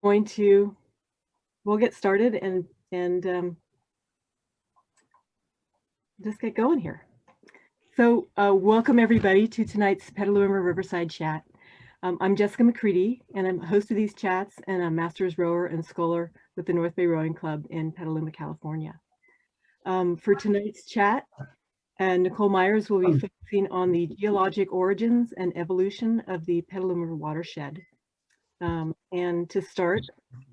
We'll get started and just get going here. So welcome everybody to tonight's Petaluma Riverside chat. I'm Jessica McCready, and I'm host of these chats, and I'm master's rower and sculler with the North Bay Rowing Club in Petaluma, California. For tonight's chat, Nicole Myers will be focusing on the geologic origins and evolution of the Petaluma Watershed. And to start,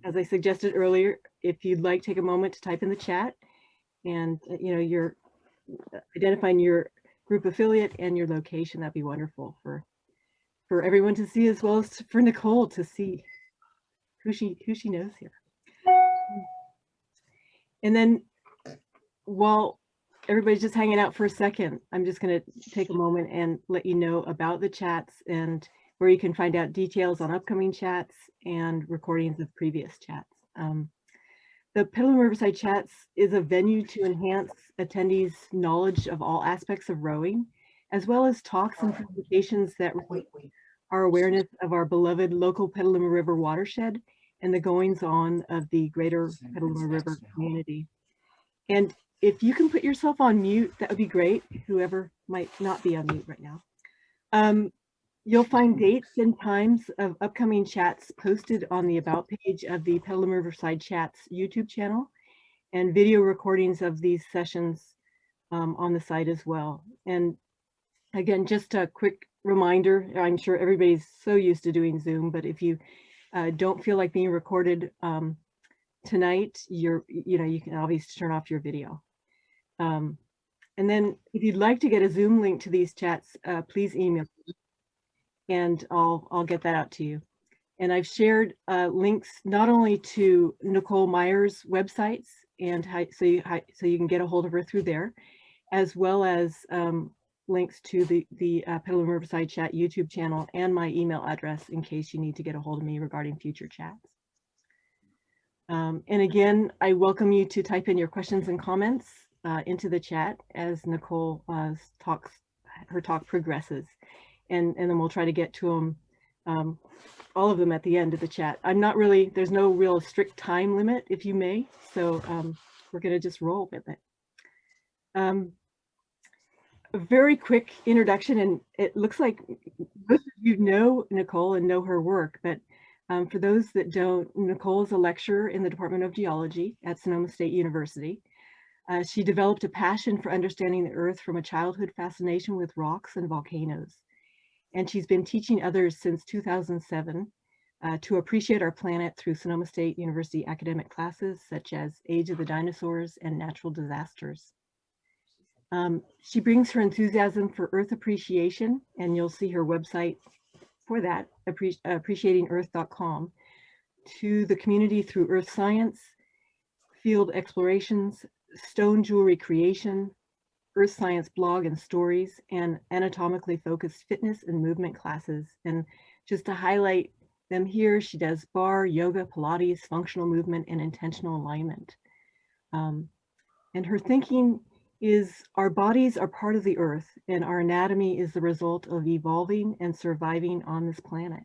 as I suggested earlier, if you'd like, take a moment to type in the chat and you're identifying your group affiliate and your location. That'd be wonderful for everyone to see, as well as for Nicole to see who she knows here. And then while everybody's just hanging out for a second, I'm just going to take a moment and let you know about the chats and where you can find out details on upcoming chats and recordings of previous chats. The Petaluma Riverside Chats is a venue to enhance attendees' knowledge of all aspects of rowing, as well as talks and presentations that our awareness of our beloved local Petaluma River watershed and the goings-on of the greater Petaluma River community. And if you can put yourself on mute, that would be great, whoever might not be on mute right now. You'll find dates and times of upcoming chats posted on the About page of the Petaluma Riverside Chats YouTube channel, and video recordings of these sessions on the site as well. And again, just a quick reminder, I'm sure everybody's so used to doing Zoom, but if you don't feel like being recorded tonight, you can obviously turn off your video. And then if you'd like to get a Zoom link to these chats, please email me, and I'll get that out to you. And I've shared links not only to Nicole Myers' websites and so you can get a hold of her through there, as well as links to the Petaluma Riverside Chat YouTube channel and my email address in case you need to get a hold of me regarding future chats. And again, I welcome you to type in your questions and comments into the chat as Nicole her talk progresses. And then we'll try to get to them, all of them at the end of the chat. There's no real strict time limit, if you may, so we're gonna just roll with it. A very quick introduction, and it looks like most of you know Nicole and know her work, but for those that don't, Nicole is a lecturer in the Department of Geology at Sonoma State University. She developed a passion for understanding the Earth from a childhood fascination with rocks and volcanoes. And she's been teaching others since 2007 to appreciate our planet through Sonoma State University academic classes such as Age of the Dinosaurs and Natural Disasters. She brings her enthusiasm for Earth appreciation, and you'll see her website for that, appreciatingearth.com, to the community through earth science, field explorations, stone jewelry creation, earth science blog and stories, and anatomically focused fitness and movement classes. And just to highlight them here, she does barre, yoga, pilates, functional movement, and intentional alignment. And her thinking is our bodies are part of the earth, and our anatomy is the result of evolving and surviving on this planet.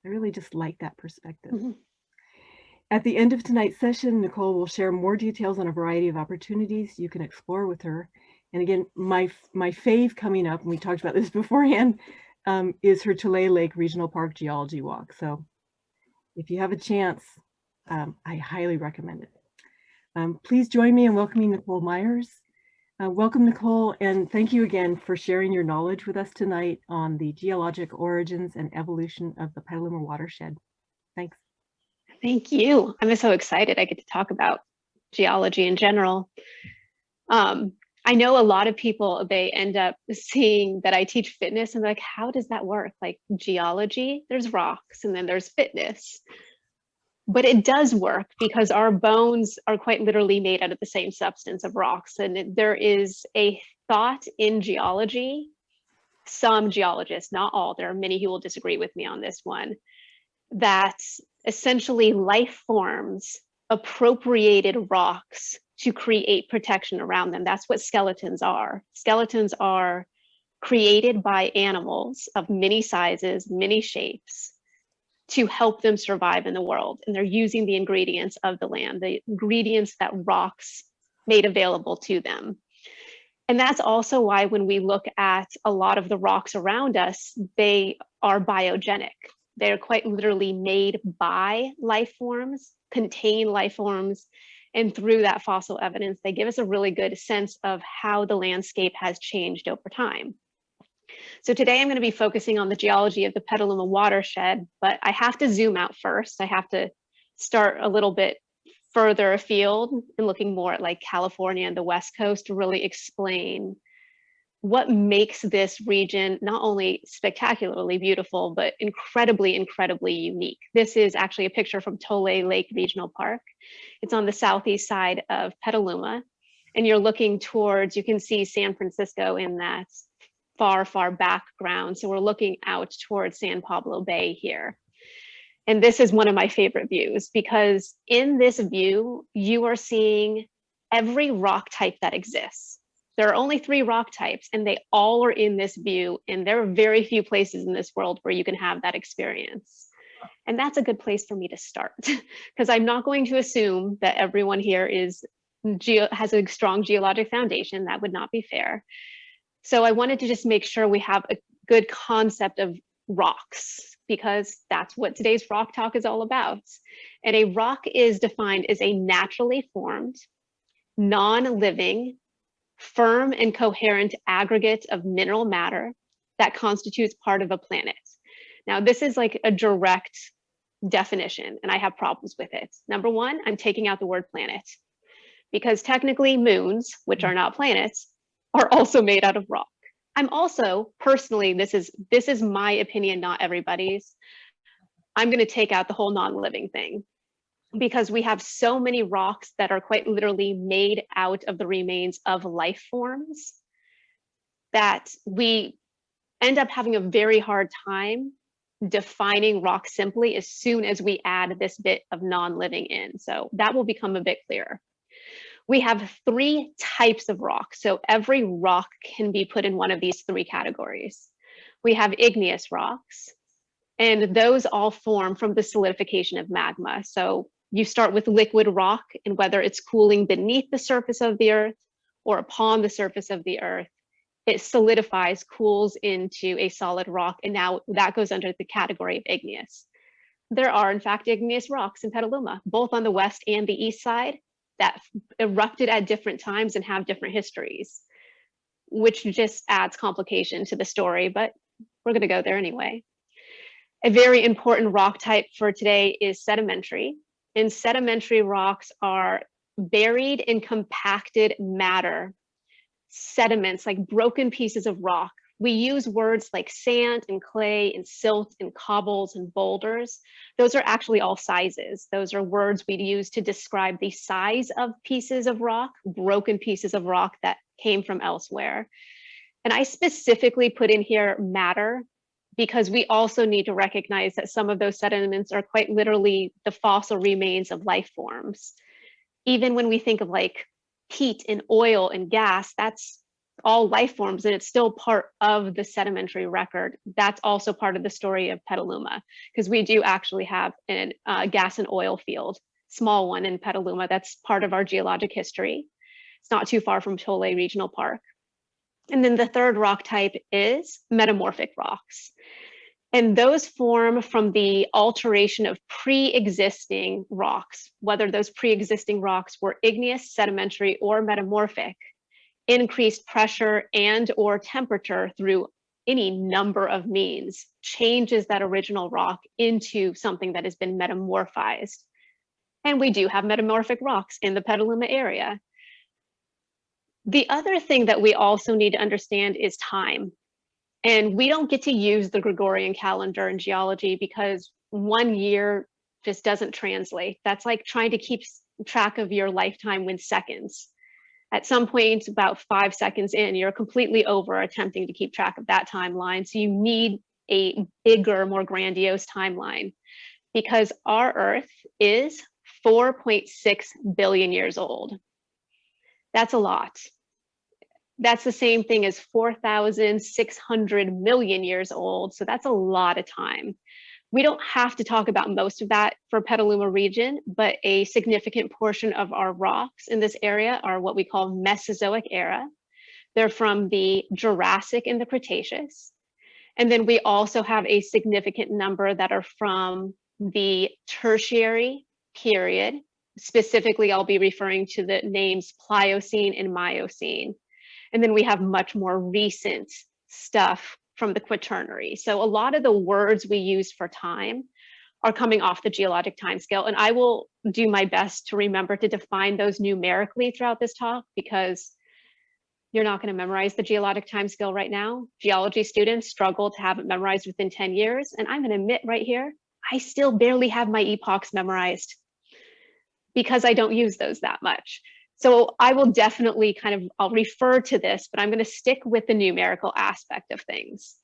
I really just like that perspective. Mm-hmm. At the end of tonight's session, Nicole will share more details on a variety of opportunities you can explore with her. And again, my fave coming up, and we talked about this beforehand, is her Tulare Lake Regional Park Geology Walk. So if you have a chance, I highly recommend it. Please join me in welcoming Nicole Myers. Welcome, Nicole, and thank you again for sharing your knowledge with us tonight on the geologic origins and evolution of the Petaluma Watershed. Thanks. Thank you. I'm so excited I get to talk about geology in general. I know a lot of people, they end up seeing that I teach fitness and they're like, how does that work? Like geology, there's rocks and then there's fitness. But it does work because our bones are quite literally made out of the same substance of rocks. And there is a thought in geology, some geologists, not all, there are many who will disagree with me on this one, that essentially life forms appropriated rocks to create protection around them. That's what skeletons are. Skeletons are created by animals of many sizes, many shapes, to help them survive in the world. And they're using the ingredients of the land, the ingredients that rocks made available to them. And that's also why when we look at a lot of the rocks around us, they are biogenic. They're quite literally made by life forms, contain life forms, and through that fossil evidence, they give us a really good sense of how the landscape has changed over time. So today I'm going to be focusing on the geology of the Petaluma Watershed, but I have to zoom out first. I have to start a little bit further afield and looking more at like California and the West Coast to really explain what makes this region not only spectacularly beautiful, but incredibly, incredibly unique. This is actually a picture from Tole Lake Regional Park. It's on the southeast side of Petaluma, and you're looking towards, you can see San Francisco in that far, far background. So we're looking out towards San Pablo Bay here. And this is one of my favorite views because in this view, you are seeing every rock type that exists. There are only 3 rock types and they all are in this view. And there are very few places in this world where you can have that experience. And that's a good place for me to start because I'm not going to assume that everyone here has a strong geologic foundation. That would not be fair. So I wanted to just make sure we have a good concept of rocks because that's what today's rock talk is all about. And a rock is defined as a naturally formed, non-living, firm and coherent aggregate of mineral matter that constitutes part of a planet. Now, this is like a direct definition, and I have problems with it. Number one, I'm taking out the word planet because technically moons, which are not planets, are also made out of rock. I'm also personally, this is my opinion, not everybody's. I'm going to take out the whole non-living thing because we have so many rocks that are quite literally made out of the remains of life forms that we end up having a very hard time defining rock simply as soon as we add this bit of non-living in. So that will become a bit clearer. We have 3 types of rock. So every rock can be put in one of these 3 categories. We have igneous rocks, and those all form from the solidification of magma. So you start with liquid rock, and whether it's cooling beneath the surface of the earth or upon the surface of the earth, it solidifies, cools into a solid rock, and now that goes under the category of igneous. There are, in fact, igneous rocks in Petaluma, both on the west and the east side, that erupted at different times and have different histories, which just adds complication to the story, but we're going to go there anyway. A very important rock type for today is sedimentary, and sedimentary rocks are buried in compacted matter, sediments like broken pieces of rock. We use words like sand and clay and silt and cobbles and boulders. Those are actually all sizes. Those are words we use to describe the size of pieces of rock, broken pieces of rock that came from elsewhere. And I specifically put in here matter because we also need to recognize that some of those sediments are quite literally the fossil remains of life forms. Even when we think of like heat and oil and gas, that's all life forms and it's still part of the sedimentary record. That's also part of the story of Petaluma because we do actually have a gas and oil field, small one in Petaluma. That's part of our geologic history. It's not too far from Tole Regional Park. And then the third rock type is metamorphic rocks. And those form from the alteration of pre-existing rocks, whether those pre-existing rocks were igneous, sedimentary, or metamorphic. Increased pressure and or temperature through any number of means changes that original rock into something that has been metamorphized. And we do have metamorphic rocks in the Petaluma area. The other thing that we also need to understand is time. And we don't get to use the Gregorian calendar in geology because 1 year just doesn't translate. That's like trying to keep track of your lifetime in seconds. At some point, about 5 seconds in, you're completely over attempting to keep track of that timeline. So you need a bigger, more grandiose timeline because our Earth is 4.6 billion years old. That's a lot. That's the same thing as 4,600 million years old. So that's a lot of time. We don't have to talk about most of that for Petaluma region, but a significant portion of our rocks in this area are what we call Mesozoic era. They're from the Jurassic and the Cretaceous. And then we also have a significant number that are from the Tertiary period. Specifically, I'll be referring to the names Pliocene and Miocene. And then we have much more recent stuff from the Quaternary. So a lot of the words we use for time are coming off the geologic timescale. And I will do my best to remember to define those numerically throughout this talk, because you're not going to memorize the geologic timescale right now. Geology students struggle to have it memorized within 10 years. And I'm going to admit right here, I still barely have my epochs memorized because I don't use those that much. So I will definitely I'll refer to this, but I'm going to stick with the numerical aspect of things.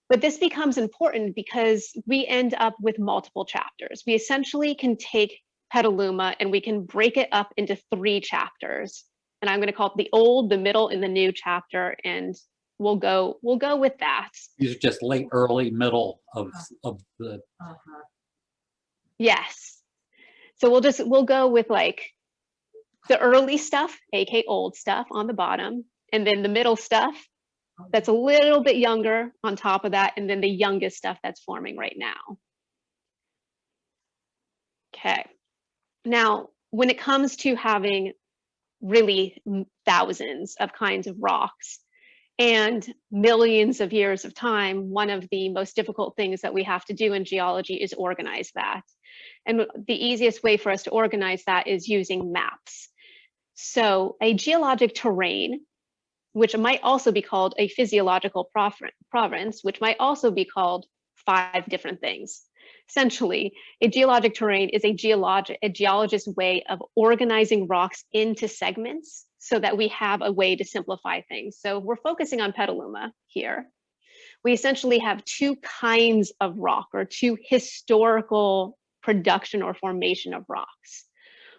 But this becomes important because we end up with multiple chapters. We essentially can take Petaluma and we can break it up into 3 chapters. And I'm going to call it the old, the middle, and the new chapter. And we'll go with that. These are just late, early, middle of the. Yes. So we'll go with like the early stuff, aka old stuff, on the bottom, and then the middle stuff that's a little bit younger on top of that, and then the youngest stuff that's forming right now. Okay. Now, when it comes to having really thousands of kinds of rocks and millions of years of time, one of the most difficult things that we have to do in geology is organize that. And the easiest way for us to organize that is using maps. So a geologic terrain, which might also be called a physiological province, which might also be called 5 different things. Essentially, a geologic terrain is a geologist's way of organizing rocks into segments so that we have a way to simplify things. So we're focusing on Petaluma here. We essentially have 2 kinds of rock, or 2 historical production or formation of rocks.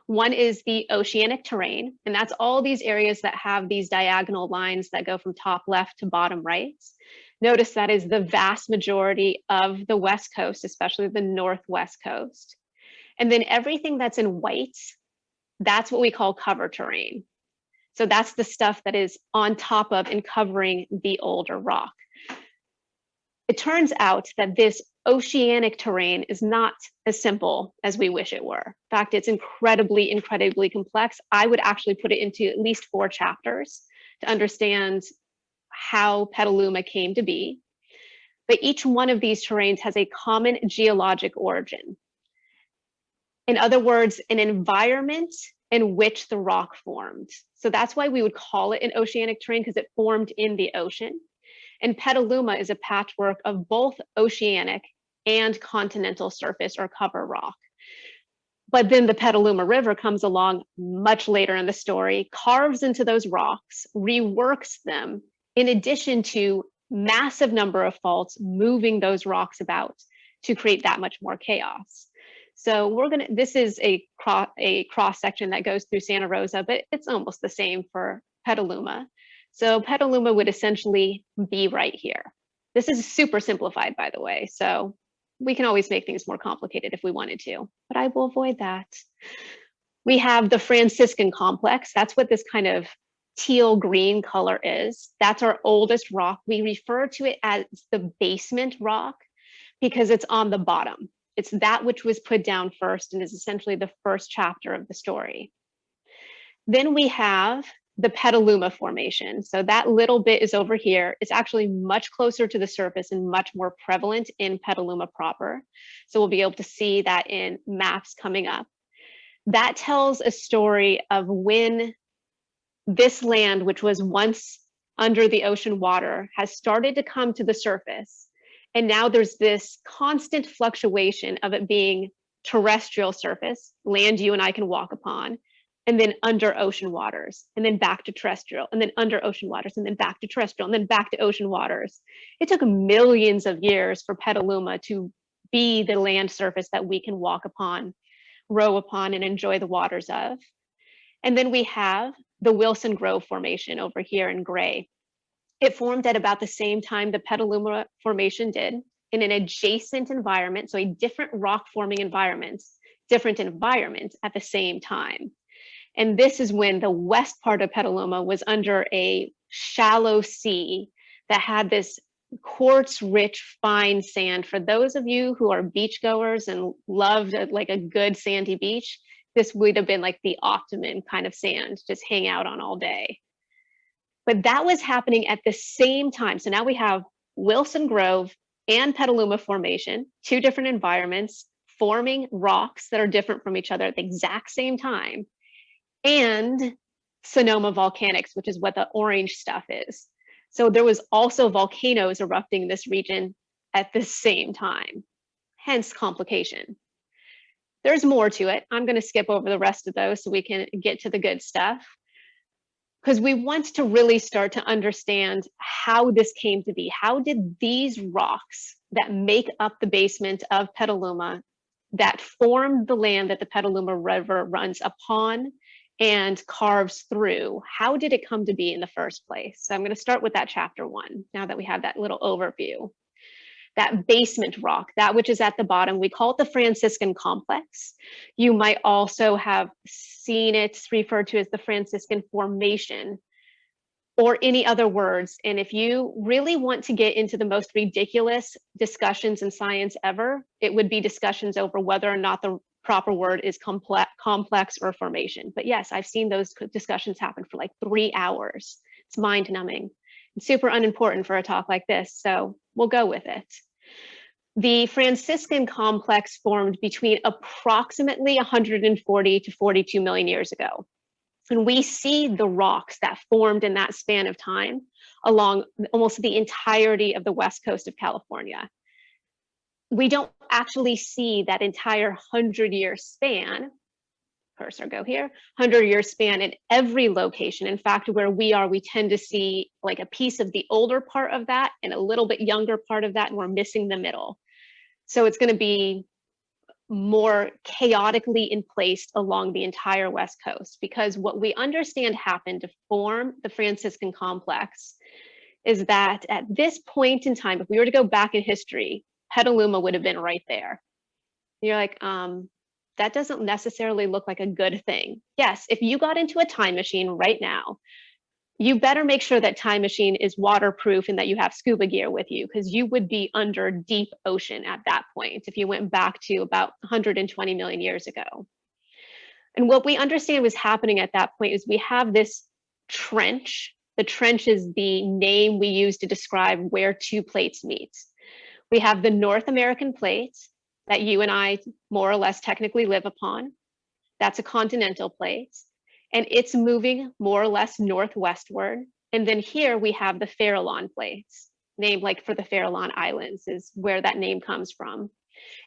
One is the oceanic terrain, and that's all these areas that have these diagonal lines that go from top left to bottom right. Notice that is the vast majority of the West Coast, especially the Northwest coast. And then everything that's in white, that's what we call cover terrain. So that's the stuff that is on top of and covering the older rock. It turns out that this oceanic terrain is not as simple as we wish it were. In fact, it's incredibly, incredibly complex. I would actually put it into at least 4 chapters to understand how Petaluma came to be. But each one of these terrains has a common geologic origin. In other words, an environment in which the rock formed. So that's why we would call it an oceanic terrain, because it formed in the ocean. And Petaluma is a patchwork of both oceanic and continental surface or cover rock. But then the Petaluma River comes along much later in the story, carves into those rocks, reworks them, in addition to massive number of faults moving those rocks about to create that much more chaos. So this is a cross section that goes through Santa Rosa, but it's almost the same for Petaluma. So Petaluma would essentially be right here. This is super simplified, by the way, so we can always make things more complicated if we wanted to, but I will avoid that. We have the Franciscan complex. That's what this kind of teal green color is. That's our oldest rock. We refer to it as the basement rock because it's on the bottom. It's that which was put down first and is essentially the first chapter of the story. Then we have the Petaluma Formation. So that little bit is over here. It's actually much closer to the surface and much more prevalent in Petaluma proper. So we'll be able to see that in maps coming up. That tells a story of when this land, which was once under the ocean water, has started to come to the surface. And now there's this constant fluctuation of it being terrestrial surface, land you and I can walk upon, and then under ocean waters, and then back to terrestrial, and then under ocean waters, and then back to terrestrial, and then back to ocean waters. It took millions of years for Petaluma to be the land surface that we can walk upon, row upon, and enjoy the waters of. And then we have the Wilson Grove Formation over here in gray. It formed at about the same time the Petaluma Formation did. in an adjacent environment, so a different rock forming environment, different environment at the same time. And this is when the west part of Petaluma was under a shallow sea that had this quartz-rich fine sand. For those of you who are beachgoers and loved like a good sandy beach, this would have been like the optimum kind of sand, just hang out on all day. But that was happening at the same time. So now we have Wilson Grove and Petaluma Formation, two different environments, forming rocks that are different from each other at the exact same time, and Sonoma volcanics, which is what the orange stuff is. So there was also volcanoes erupting in this region at the same time, hence complication. There's more to it. I'm going to skip over the rest of those so we can get to the good stuff, because we want to really start to understand how this came to be. How did these rocks that make up the basement of Petaluma, that formed the land that the Petaluma River runs upon and carves through, how did it come to be in the first place? So I'm going to start with that chapter 1, now that we have that little overview. That basement rock, that which is at the bottom, we call it the Franciscan complex. You might also have seen it referred to as the Franciscan Formation, or any other words. And if you really want to get into the most ridiculous discussions in science ever, it would be discussions over whether or not the proper word is complex or formation. But yes, I've seen those discussions happen for like 3 hours. It's mind numbing. It's super unimportant for a talk like this, so we'll go with it. The Franciscan complex formed between approximately 140 to 42 million years ago. And we see the rocks that formed in that span of time along almost the entirety of the west coast of California. We don't actually see that entire 100-year span, cursor go here, 100-year span in every location. In fact, where we are, we tend to see like a piece of the older part of that and a little bit younger part of that, and we're missing the middle. So it's going to be more chaotically in place along the entire west coast, because what we understand happened to form the Franciscan complex is that at this point in time, if we were to go back in history, Petaluma would have been right there. You're like, that doesn't necessarily look like a good thing. Yes, if you got into a time machine right now, you better make sure that time machine is waterproof and that you have scuba gear with you, because you would be under deep ocean at that point if you went back to about 120 million years ago. And what we understand was happening at that point is we have this trench. The trench is the name we use to describe where two plates meet. We have the North American plate that you and I more or less technically live upon. That's a continental plate, and it's moving more or less northwestward. And then here we have the Farallon plates, named like for the Farallon Islands is where that name comes from.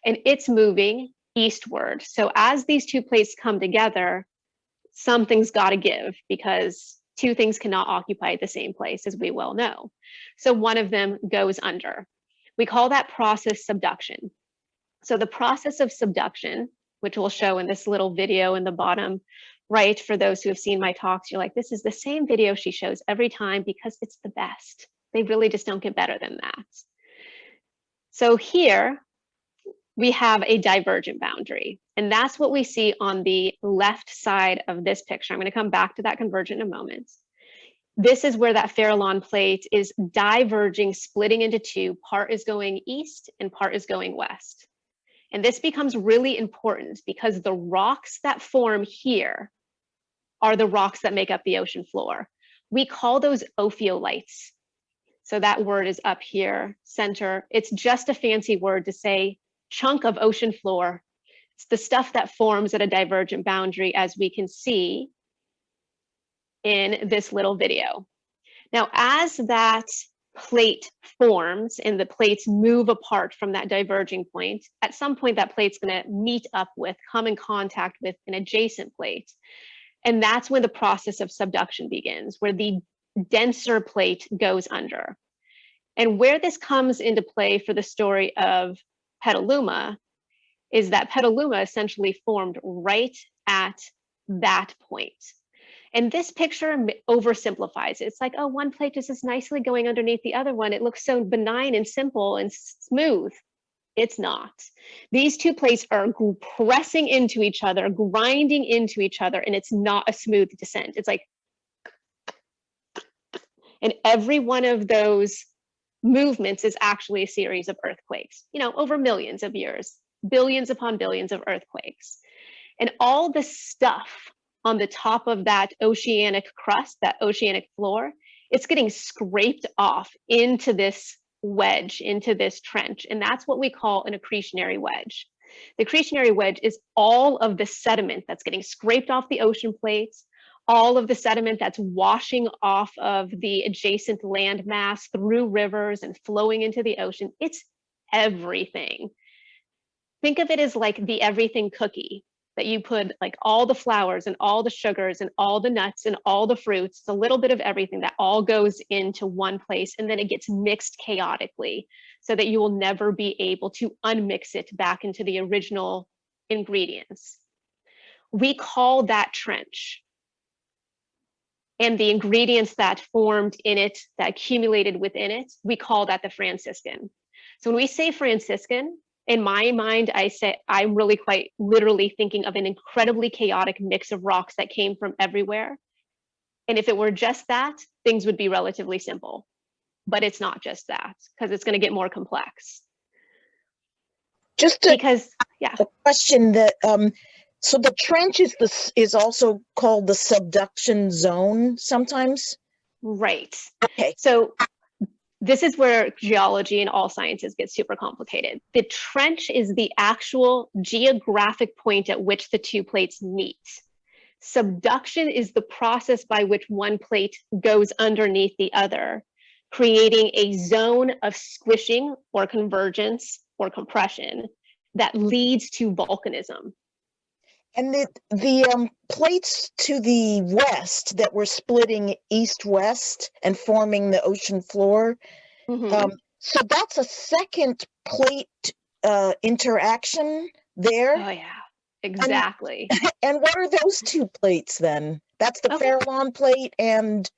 And it's moving eastward. So as these two plates come together, something's got to give, because two things cannot occupy the same place, as we well know. So one of them goes under. We call that process subduction. So the process of subduction, which we'll show in this little video in the bottom right, for those who have seen my talks, you're like, this is the same video she shows every time because it's the best. They really just don't get better than that. So here we have a divergent boundary, and that's what we see on the left side of this picture. I'm going to come back to that convergent in a moment. This is where that Farallon plate is diverging, splitting into two. Part is going east and part is going west. And this becomes really important because the rocks that form here are the rocks that make up the ocean floor. We call those ophiolites. So that word is up here, center. It's just a fancy word to say chunk of ocean floor. It's the stuff that forms at a divergent boundary, as we can see in this little video. Now, as that plate forms and the plates move apart from that diverging point, at some point that plate's going to meet up with, come in contact with an adjacent plate. And that's when the process of subduction begins, where the denser plate goes under. And where this comes into play for the story of Petaluma is that Petaluma essentially formed right at that point. And this picture oversimplifies it. It's like, oh, one plate is just nicely going underneath the other one. It looks so benign and simple and smooth. It's not. These two plates are pressing into each other, grinding into each other, and it's not a smooth descent. It's like, and every one of those movements is actually a series of earthquakes, you know, over millions of years, billions upon billions of earthquakes. And all the stuff on the top of that oceanic crust, that oceanic floor, it's getting scraped off into this wedge, into this trench. And that's what we call an accretionary wedge. The accretionary wedge is all of the sediment that's getting scraped off the ocean plates, all of the sediment that's washing off of the adjacent land mass through rivers and flowing into the ocean. It's everything. Think of it as like the everything cookie that you put like all the flours and all the sugars and all the nuts and all the fruits, a little bit of everything that all goes into one place, and then it gets mixed chaotically so that you will never be able to unmix it back into the original ingredients. We call that trench. And the ingredients that formed in it, that accumulated within it, we call that the Franciscan. So when we say Franciscan, in my mind, I'm really quite literally thinking of an incredibly chaotic mix of rocks that came from everywhere. And if it were just that, things would be relatively simple. But it's not just that, because it's going to get more complex. Just a question that so the trench is also called the subduction zone sometimes? Right. Okay. So this is where geology and all sciences get super complicated. The trench is the actual geographic point at which the two plates meet. Subduction is the process by which one plate goes underneath the other, creating a zone of squishing or convergence or compression that leads to volcanism. And the plates to the west that were splitting east-west and forming the ocean floor, so that's a second plate interaction there? Oh yeah, exactly. And what are those two plates then? That's the Farallon plate and...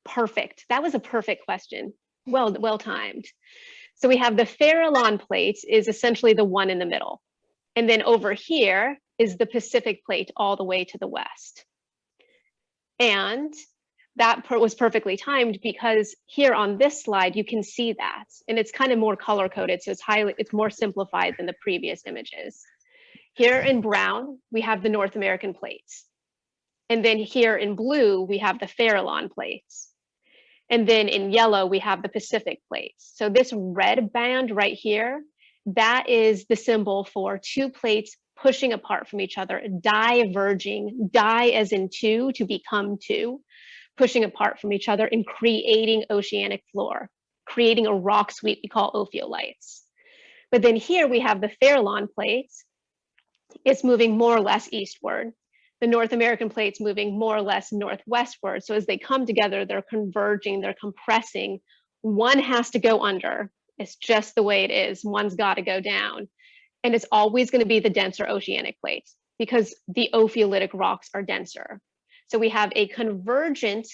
Perfect. That was a perfect question. Well timed. So we have the Farallon plate is essentially the one in the middle. And then over here is the Pacific plate all the way to the west. And that was perfectly timed because here on this slide, you can see that. And it's kind of more color coded. So it's more simplified than the previous images. Here in brown, we have the North American plates. And then here in blue, we have the Farallon plates. And then in yellow, we have the Pacific plates. So this red band right here, that is the symbol for two plates pushing apart from each other, diverging, die as in two, to become two, pushing apart from each other and creating oceanic floor, creating a rock sweep we call ophiolites. But then here we have the Farallon plates. It's moving more or less eastward. The North American plates moving more or less northwestward. So as they come together, they're converging, they're compressing. One has to go under. It's just the way it is. One's got to go down. And it's always going to be the denser oceanic plates because the ophiolitic rocks are denser. So we have a convergent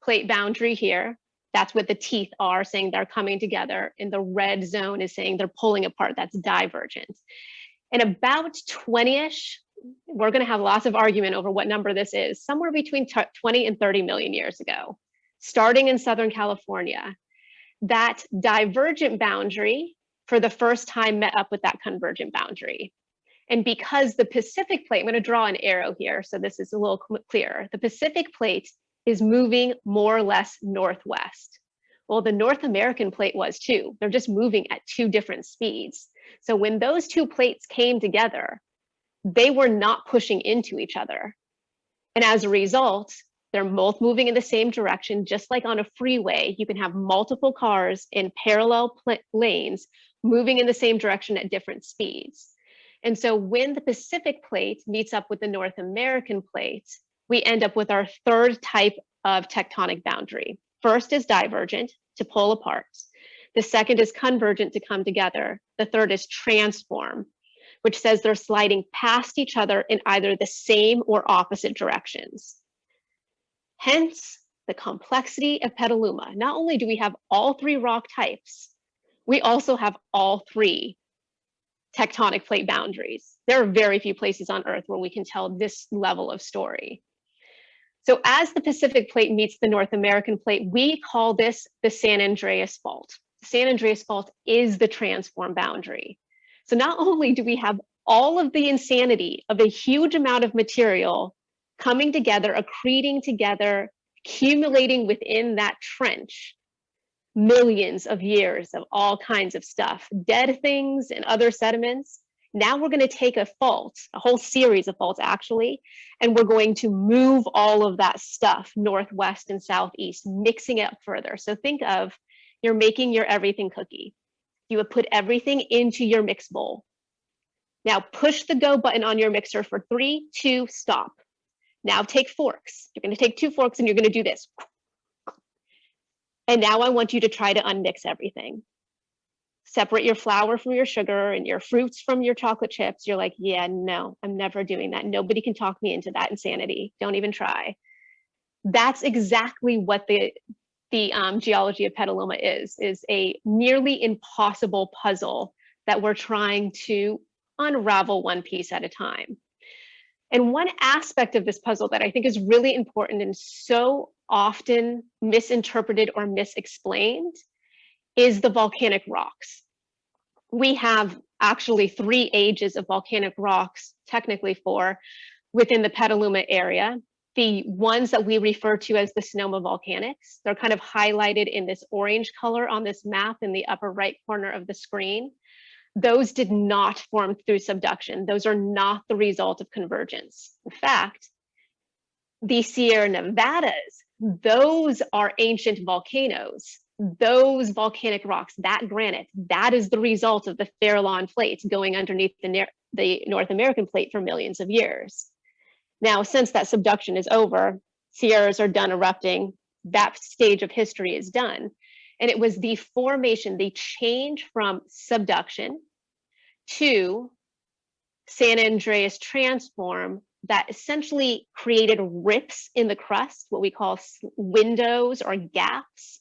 plate boundary here. That's what the teeth are saying they're coming together. And the red zone is saying they're pulling apart. That's divergent. And about 20-ish, we're going to have lots of argument over what number this is, somewhere between 20 and 30 million years ago, starting in Southern California. That divergent boundary for the first time met up with that convergent boundary. And because the Pacific plate, I'm going to draw an arrow here so this is a little clearer. The Pacific plate is moving more or less northwest. Well, the North American plate was too. They're just moving at two different speeds. So when those two plates came together, they were not pushing into each other. And as a result, they're both moving in the same direction. Just like on a freeway, you can have multiple cars in parallel lanes moving in the same direction at different speeds. And so when the Pacific plate meets up with the North American plate, we end up with our third type of tectonic boundary. First is divergent, to pull apart. The second is convergent, to come together. The third is transform, which says they're sliding past each other in either the same or opposite directions. Hence the complexity of Petaluma. Not only do we have all three rock types, we also have all three tectonic plate boundaries. There are very few places on Earth where we can tell this level of story. So as the Pacific plate meets the North American plate, we call this the San Andreas Fault. The San Andreas Fault is the transform boundary. So not only do we have all of the insanity of a huge amount of material coming together, accreting together, accumulating within that trench, millions of years of all kinds of stuff, dead things and other sediments. Now we're going to take a fault, a whole series of faults actually, and we're going to move all of that stuff northwest and southeast, mixing it up further. So think of, you're making your everything cookie. You would put everything into your mix bowl. Now push the go button on your mixer for 3, 2, stop. Now take forks. You're going to take 2 forks and you're going to do this. And now I want you to try to unmix everything. Separate your flour from your sugar and your fruits from your chocolate chips. You're like, yeah, no, I'm never doing that. Nobody can talk me into that insanity. Don't even try. That's exactly what the geology of Petaluma is a nearly impossible puzzle that we're trying to unravel one piece at a time. And one aspect of this puzzle that I think is really important and so often misinterpreted or misexplained is the volcanic rocks. We have actually 3 ages of volcanic rocks, technically 4, within the Petaluma area. The ones that we refer to as the Sonoma volcanics, they're kind of highlighted in this orange color on this map in the upper right corner of the screen. Those did not form through subduction. Those are not the result of convergence. In fact, the Sierra Nevadas, those are ancient volcanoes. Those volcanic rocks, that granite, that is the result of the Farallon plates going underneath the North American plate for millions of years. Now, since that subduction is over, Sierras are done erupting, that stage of history is done. And it was the formation, the change from subduction to San Andreas transform that essentially created rips in the crust, what we call windows or gaps,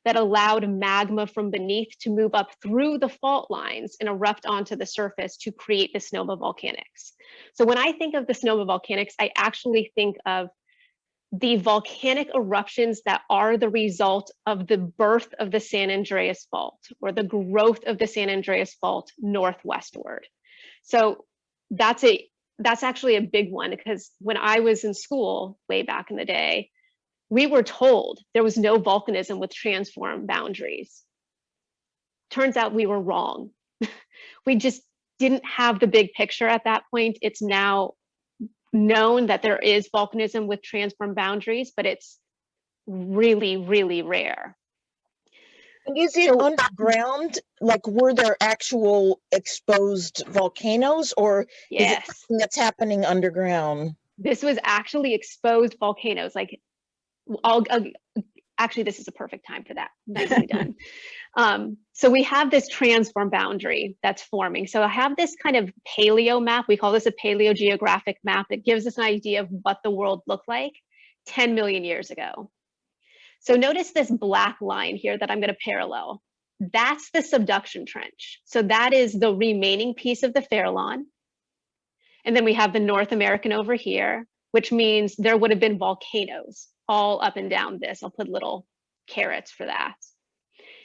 that allowed magma from beneath to move up through the fault lines and erupt onto the surface to create the Sonoma volcanics. So when I think of the Sonoma volcanics, I actually think of the volcanic eruptions that are the result of the birth of the San Andreas Fault or the growth of the San Andreas Fault northwestward. So that's actually a big one, because when I was in school way back in the day, we were told there was no volcanism with transform boundaries. Turns out we were wrong. We just didn't have the big picture at that point. It's now known that there is volcanism with transform boundaries, but it's really, really rare. Is it underground? Like, were there actual exposed volcanoes, or Yes, is it something that's happening underground? this was actually exposed volcanoes. Like, actually, this is a perfect time for that. Nicely done. So we have this transform boundary that's forming. So I have this kind of paleo map. We call this a paleogeographic map that gives us an idea of what the world looked like 10 million years ago. So notice this black line here that I'm going to parallel. That's the subduction trench. So that is the remaining piece of the Farallon. And then we have the North American over here, which means there would have been volcanoes all up and down this. I'll put little carrots for that.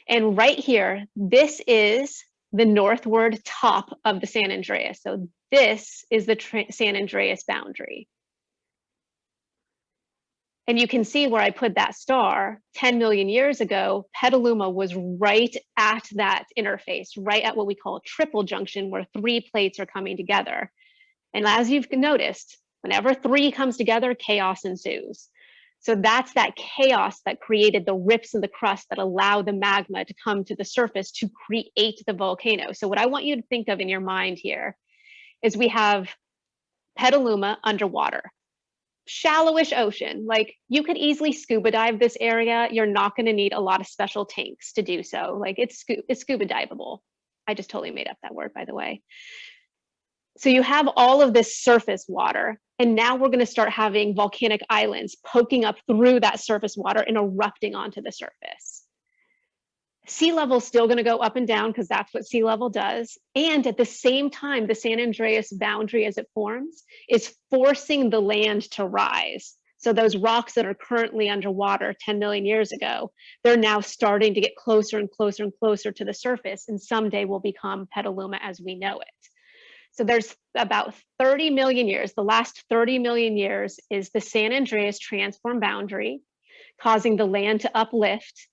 And right here, this is the northward top of the San Andreas. So this is the San Andreas boundary. And you can see where I put that star 10 million years ago. Petaluma was right at that interface, right at what we call a triple junction, where 3 plates are coming together. And as you've noticed, whenever 3 comes together, chaos ensues. So that's that chaos that created the rips in the crust that allow the magma to come to the surface to create the volcano. So what I want you to think of in your mind here is we have Petaluma underwater. Shallowish ocean. Like, you could easily scuba dive this area. You're not going to need a lot of special tanks to do so. Like, it's scuba diveable. I just totally made up that word, by the way. So you have all of this surface water, and now we're going to start having volcanic islands poking up through that surface water and erupting onto the surface. Sea level is still going to go up and down because that's what sea level does. And at the same time, the San Andreas boundary as it forms is forcing the land to rise. So those rocks that are currently underwater 10 million years ago, they're now starting to get closer and closer and closer to the surface, and someday will become Petaluma as we know it. So there's about 30 million years. The last 30 million years is the San Andreas transform boundary, causing the land to uplift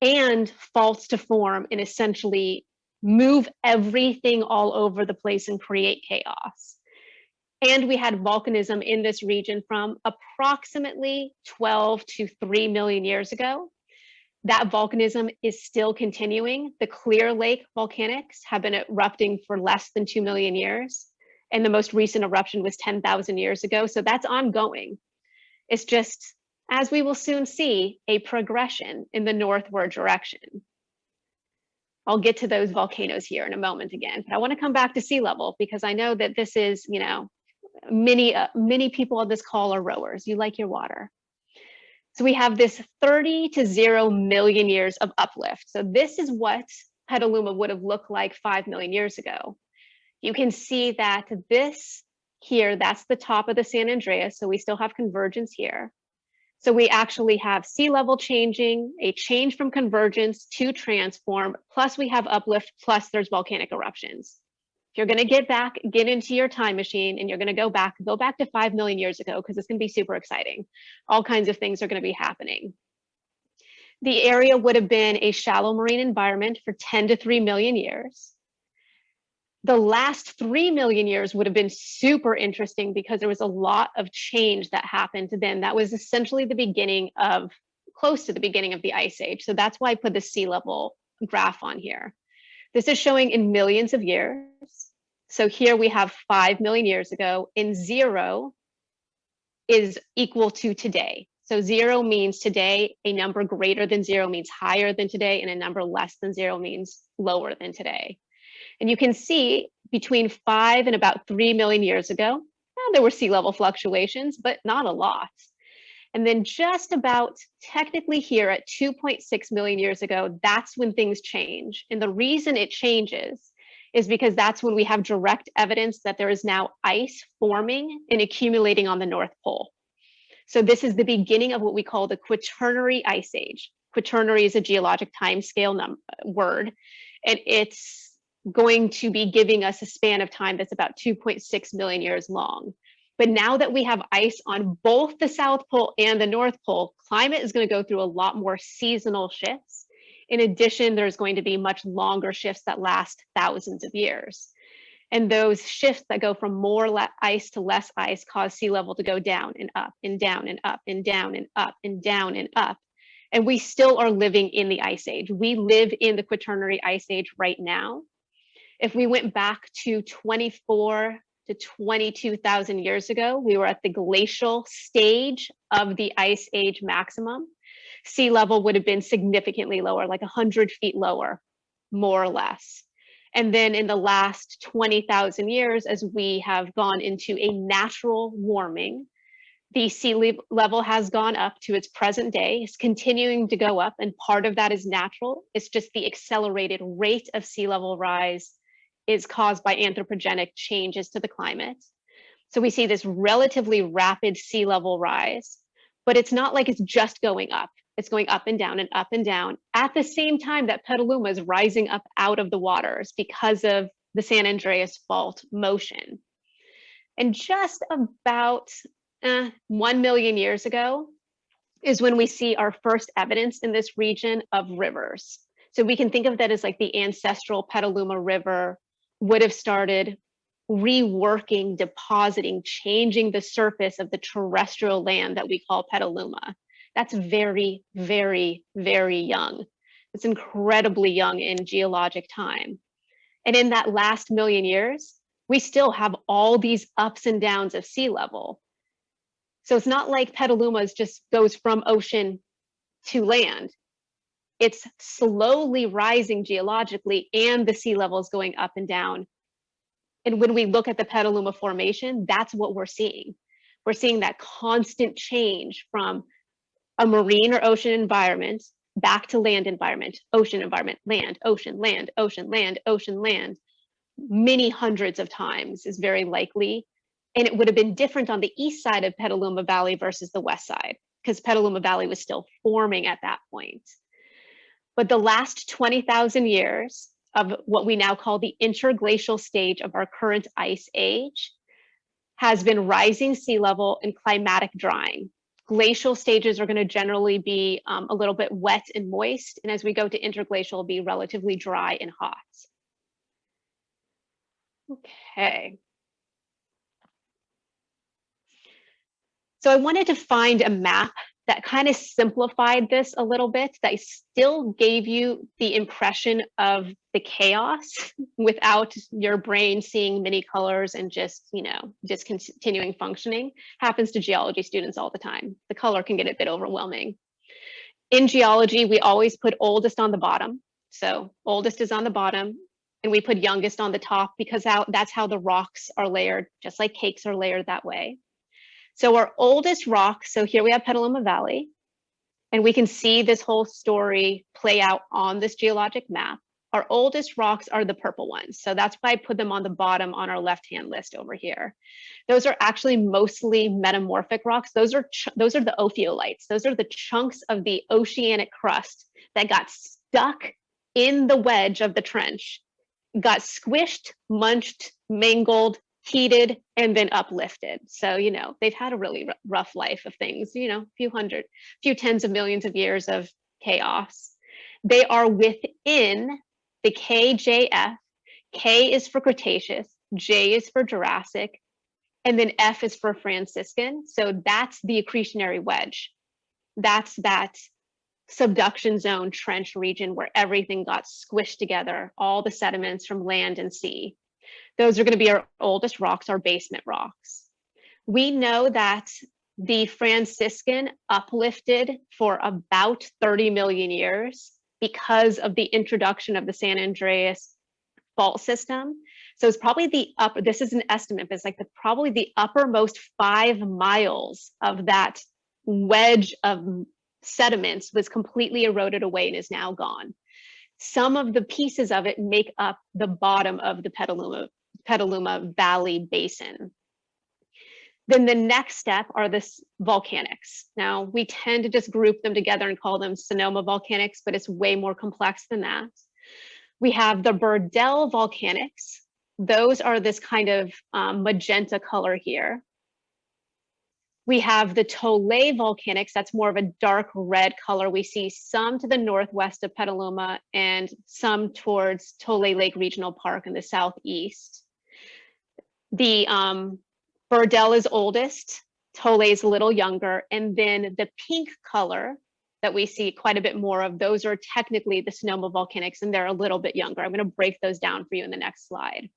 and faults to form and essentially move everything all over the place and create chaos. And we had volcanism in this region from approximately 12 to 3 million years ago. That volcanism is still continuing. The Clear Lake volcanics have been erupting for less than 2 million years. And the most recent eruption was 10,000 years ago. So that's ongoing. It's just, as we will soon see, a progression in the northward direction. I'll get to those volcanoes here in a moment again, but I want to come back to sea level because I know that this is, you know, many people on this call are rowers. You like your water. So we have this 30 to 0 million years of uplift. So this is what Petaluma would have looked like 5 million years ago. You can see that this here, that's the top of the San Andreas. So we still have convergence here. So we actually have sea level changing, a change from convergence to transform, plus we have uplift, plus there's volcanic eruptions. If you're going to get into your time machine and you're going to go back to 5 million years ago, because it's going to be super exciting. All kinds of things are going to be happening. The area would have been a shallow marine environment for 10 to 3 million years. The last 3 million years would have been super interesting because there was a lot of change that happened then. That was essentially the beginning of, close to the beginning of the ice age. So that's why I put the sea level graph on here. This is showing in millions of years. So here we have 5 million years ago, and 0 is equal to today. So 0 means today, a number greater than 0 means higher than today, and a number less than 0 means lower than today. And you can see between 5 and about 3 million years ago, there were sea level fluctuations, but not a lot. And then just about technically here at 2.6 million years ago, that's when things change. And the reason it changes is because that's when we have direct evidence that there is now ice forming and accumulating on the North Pole. So this is the beginning of what we call the Quaternary Ice Age. Quaternary is a geologic timescale word, and it's going to be giving us a span of time that's about 2.6 million years long. But now that we have ice on both the South Pole and the North Pole, climate is going to go through a lot more seasonal shifts. In addition, there's going to be much longer shifts that last thousands of years. And those shifts that go from more ice to less ice cause sea level to go down and up and down and up and down and up and down and up. And we still are living in the ice age. We live in the Quaternary Ice Age right now. If we went back to 24 to 22,000 years ago, we were at the glacial stage of the ice age maximum. Sea level would have been significantly lower, like 100 feet lower, more or less. And then in the last 20,000 years, as we have gone into a natural warming, the sea level has gone up to its present day. It's continuing to go up, and part of that is natural. It's just the accelerated rate of sea level rise is caused by anthropogenic changes to the climate. So we see this relatively rapid sea level rise, but it's not like it's just going up. It's going up and down and up and down at the same time that Petaluma is rising up out of the waters because of the San Andreas fault motion. And just about 1 million years ago is when we see our first evidence in this region of rivers. So we can think of that as like the ancestral Petaluma River would have started reworking, depositing, changing the surface of the terrestrial land that we call Petaluma. That's very, very, very young. It's incredibly young in geologic time. And in that last million years, we still have all these ups and downs of sea level. So it's not like Petaluma just goes from ocean to land. It's slowly rising geologically, and the sea level is going up and down And when we look at the Petaluma Formation, that's what we're seeing. We're seeing that constant change from a marine or ocean environment back to land environment, land, ocean, land, ocean, land, ocean, land, many hundreds of times is very likely. And it would have been different on the east side of Petaluma Valley versus the west side, because Petaluma Valley was still forming at that point. But the last 20,000 years of what we now call the interglacial stage of our current ice age has been rising sea level and climatic drying. Glacial stages are going to generally be a little bit wet and moist, and as we go to interglacial, it'll be relatively dry and hot. Okay. So I wanted to find a map that kind of simplified this a little bit, that still gave you the impression of the chaos without your brain seeing many colors and just, you know, discontinuing functioning. Happens to geology students all the time. The color can get a bit overwhelming. In geology, we always put oldest on the bottom. So oldest is on the bottom, and we put youngest on the top because that's how the rocks are layered, just like cakes are layered that way. So our oldest rock, so here we have Petaluma Valley, and we can see this whole story play out on this geologic map. Our oldest rocks are the purple ones. So that's why I put them on the bottom on our left-hand list over here. Those are actually mostly metamorphic rocks. Those are the ophiolites. Those are the chunks of the oceanic crust that got stuck in the wedge of the trench, got squished, munched, mangled, heated, and then uplifted. So, you know, they've had a really rough life of things, you know, few tens of millions of years of chaos. They are within the KJF. K is for Cretaceous, J is for Jurassic, and then F is for Franciscan. So that's the accretionary wedge. That's that subduction zone trench region where everything got squished together, all the sediments from land and sea. Those are going to be our oldest rocks, our basement rocks. We know that the Franciscan uplifted for about 30 million years because of the introduction of the San Andreas fault system. So it's probably this is an estimate, but it's like probably the uppermost 5 miles of that wedge of sediments was completely eroded away and is now gone. Some of the pieces of it make up the bottom of the Petaluma Valley Basin. Then the next step are the volcanics. Now, we tend to just group them together and call them Sonoma volcanics, but it's way more complex than that. We have the Burdell volcanics. Those are this kind of magenta color here. We have the Tolay volcanics. That's more of a dark red color. We see some to the northwest of Petaluma and some towards Tolay Lake Regional Park in the southeast. The Burdell is oldest, Tolay is a little younger, and then the pink color that we see quite a bit more of, those are technically the Sonoma volcanics, and they're a little bit younger. I'm going to break those down for you in the next slide.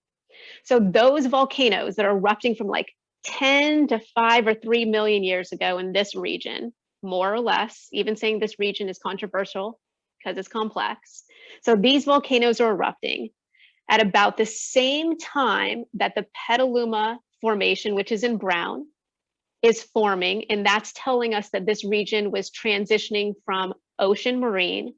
So those volcanoes that are erupting from like 10 to 5 or 3 million years ago in this region, more or less, even saying this region is controversial because it's complex. So these volcanoes are erupting at about the same time that the Petaluma Formation, which is in brown, is forming. And that's telling us that this region was transitioning from ocean marine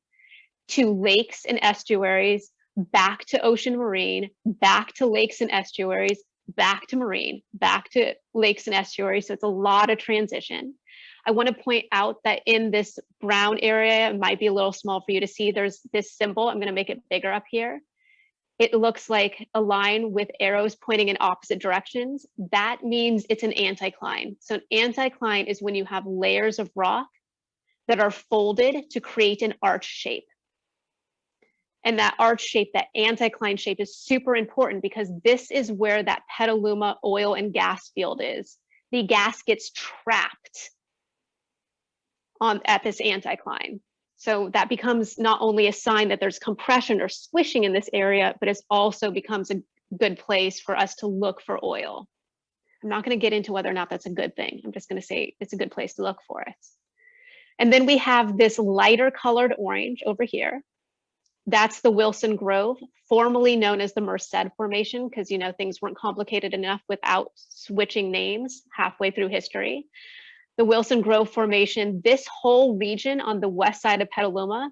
to lakes and estuaries, back to ocean marine, back to lakes and estuaries, back to marine, back to lakes and estuaries. So it's a lot of transition. I want to point out that in this brown area, it might be a little small for you to see, there's this symbol. I'm going to make it bigger up here. It looks like a line with arrows pointing in opposite directions. That means it's an anticline. So an anticline is when you have layers of rock that are folded to create an arch shape. And that arch shape, that anticline shape, is super important because this is where that Petaluma oil and gas field is. The gas gets trapped at this anticline. So that becomes not only a sign that there's compression or squishing in this area, but it also becomes a good place for us to look for oil. I'm not going to get into whether or not that's a good thing. I'm just going to say it's a good place to look for it. And then we have this lighter colored orange over here. That's the Wilson Grove, formerly known as the Merced Formation, because, you know, things weren't complicated enough without switching names halfway through history. The Wilson Grove Formation, this whole region on the west side of Petaluma,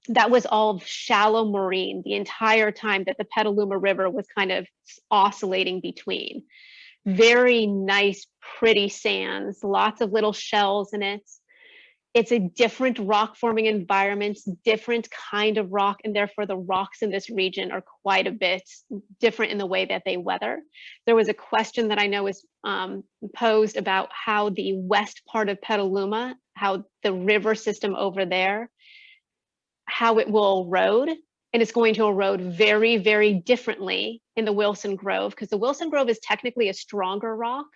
that was all shallow marine the entire time that the Petaluma River was kind of oscillating between. Very nice, pretty sands, lots of little shells in it. It's a different rock forming environment, different kind of rock, and therefore the rocks in this region are quite a bit different in the way that they weather. There was a question that I know was posed about how the west part of Petaluma, how the river system over there, how it will erode, and it's going to erode very, very differently in the Wilson Grove, because the Wilson Grove is technically a stronger rock,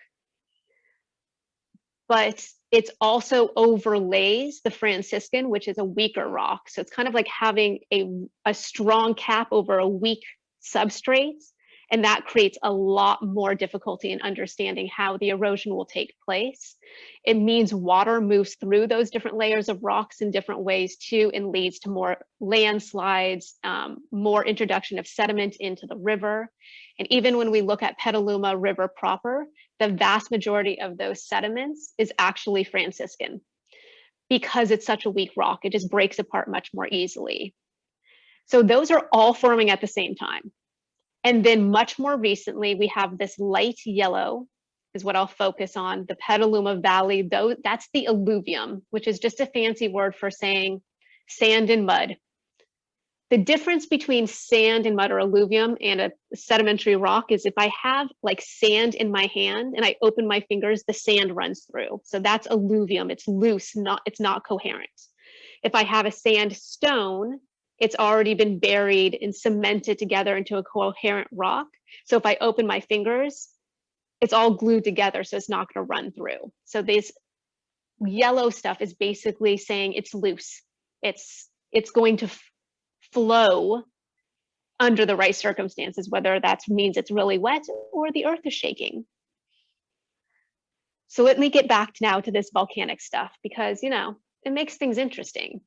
but it's also overlays the Franciscan, which is a weaker rock. So it's kind of like having a strong cap over a weak substrate, and that creates a lot more difficulty in understanding how the erosion will take place. It means water moves through those different layers of rocks in different ways too, and leads to more landslides, more introduction of sediment into the river. And even when we look at Petaluma River proper, the vast majority of those sediments is actually Franciscan. Because it's such a weak rock, it just breaks apart much more easily. So those are all forming at the same time. And then much more recently, we have this light yellow is what I'll focus on, the Petaluma Valley, though that's the alluvium, which is just a fancy word for saying sand and mud. The difference between sand and mud or alluvium and a sedimentary rock is if I have like sand in my hand and I open my fingers, the sand runs through. So that's alluvium, it's loose, it's not coherent. If I have a sandstone, it's already been buried and cemented together into a coherent rock. So if I open my fingers, it's all glued together, so it's not going to run through. So this yellow stuff is basically saying it's loose. It's going to flow under the right circumstances, whether that means it's really wet or the earth is shaking. So let me get back now to this volcanic stuff, because, you know, it makes things interesting.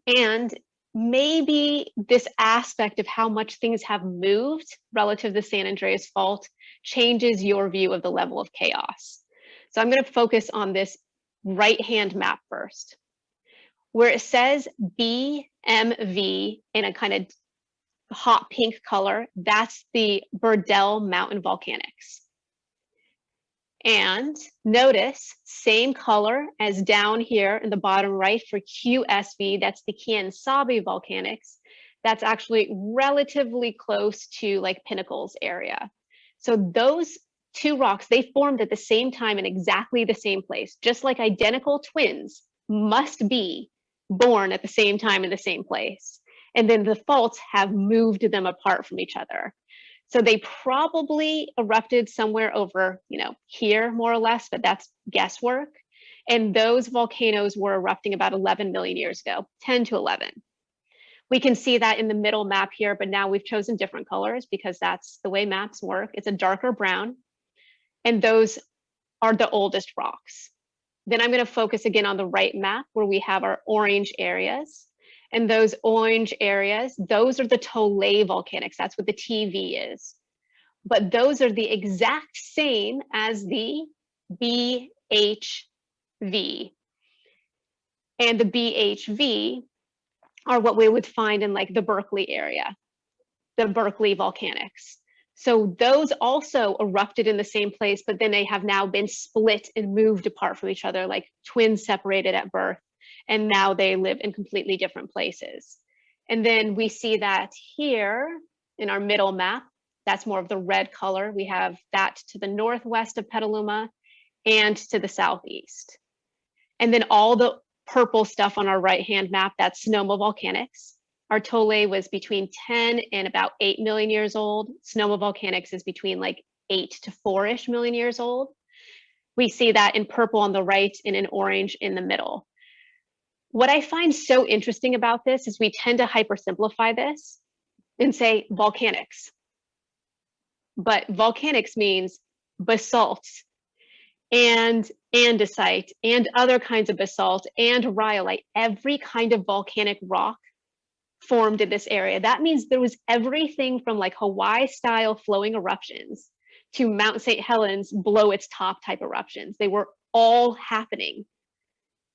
And maybe this aspect of how much things have moved relative to the San Andreas Fault changes your view of the level of chaos. So I'm going to focus on this right-hand map first, where it says BMV in a kind of hot pink color. That's the Burdell Mountain Volcanics. And notice, same color as down here in the bottom right for QSV, that's the Quien-Sabe Volcanics. That's actually relatively close to like Pinnacles area. So those two rocks, they formed at the same time in exactly the same place, just like identical twins must be born at the same time in the same place. And then the faults have moved them apart from each other. So they probably erupted somewhere over, you know, here more or less, but that's guesswork. And those volcanoes were erupting about 11 million years ago, 10 to 11. We can see that in the middle map here, but now we've chosen different colors because that's the way maps work. It's a darker brown, and those are the oldest rocks. Then I'm going to focus again on the right map where we have our orange areas. And those orange areas, those are the Tolay volcanics. That's what the TV is. But those are the exact same as the BHV. And the BHV are what we would find in like the Berkeley area, the Berkeley volcanics. So those also erupted in the same place, but then they have now been split and moved apart from each other, like twins separated at birth. And now they live in completely different places. And then we see that here in our middle map, that's more of the red color. We have that to the northwest of Petaluma and to the southeast. And then all the purple stuff on our right-hand map, that's Sonoma Volcanics. Our Tolay was between 10 and about 8 million years old. Sonoma Volcanics is between like 8 to 4-ish million years old. We see that in purple on the right and in orange in the middle. What I find so interesting about this is we tend to hypersimplify this and say volcanics. But volcanics means basalt and andesite and other kinds of basalt and rhyolite. Every kind of volcanic rock formed in this area. That means there was everything from like Hawaii style flowing eruptions to Mount St. Helens blow its top type eruptions. They were all happening,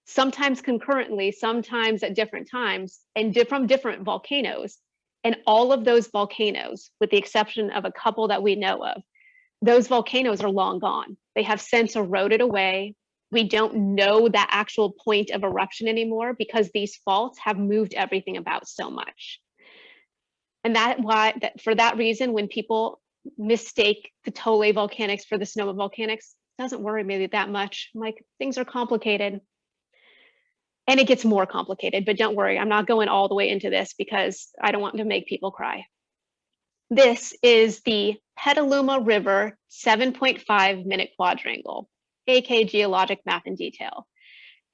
sometimes concurrently, sometimes at different times, and from different volcanoes. And all of those volcanoes, with the exception of a couple that we know of, those volcanoes are long gone. They have since eroded away. We don't know that actual point of eruption anymore because these faults have moved everything about so much. And for that reason, when people mistake the Tole volcanics for the Sonoma volcanics, it doesn't worry me that much. I'm like, things are complicated. And it gets more complicated, but don't worry, I'm not going all the way into this because I don't want to make people cry. This is the Petaluma River 7.5-minute quadrangle, aka geologic map in detail.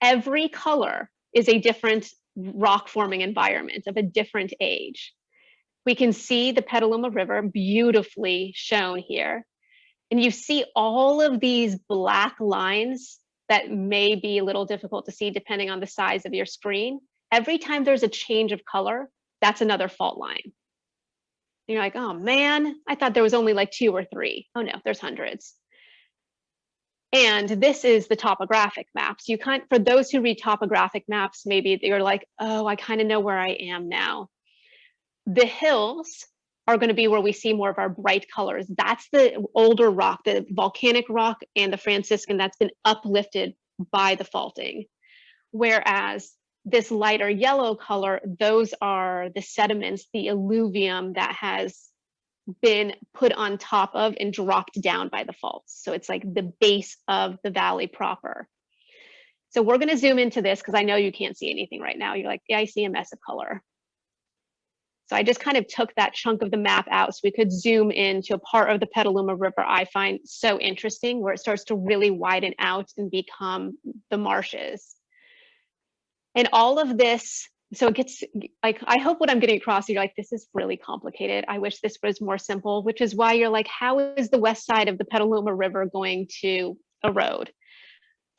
Every color is a different rock forming environment of a different age. We can see the Petaluma River beautifully shown here. And you see all of these black lines that may be a little difficult to see depending on the size of your screen. Every time there's a change of color, that's another fault line. And you're like, oh man, I thought there was only like 2 or 3. Oh no, there's hundreds. And this is the topographic maps. For those who read topographic maps, maybe you're like, oh, I kind of know where I am now. The hills are going to be where we see more of our bright colors. That's the older rock, the volcanic rock and the Franciscan that's been uplifted by the faulting. Whereas this lighter yellow color, those are the sediments, the alluvium that has been put on top of and dropped down by the faults. So it's like the base of the valley proper. So we're going to zoom into this because I know you can't see anything right now. You're like, yeah, I see a mess of color. So I just kind of took that chunk of the map out so we could zoom into a part of the Petaluma River I find so interesting, where it starts to really widen out and become the marshes. And all of this, so it gets like, I hope what I'm getting across, you're like, this is really complicated. I wish this was more simple, which is why you're like, how is the west side of the Petaluma River going to erode?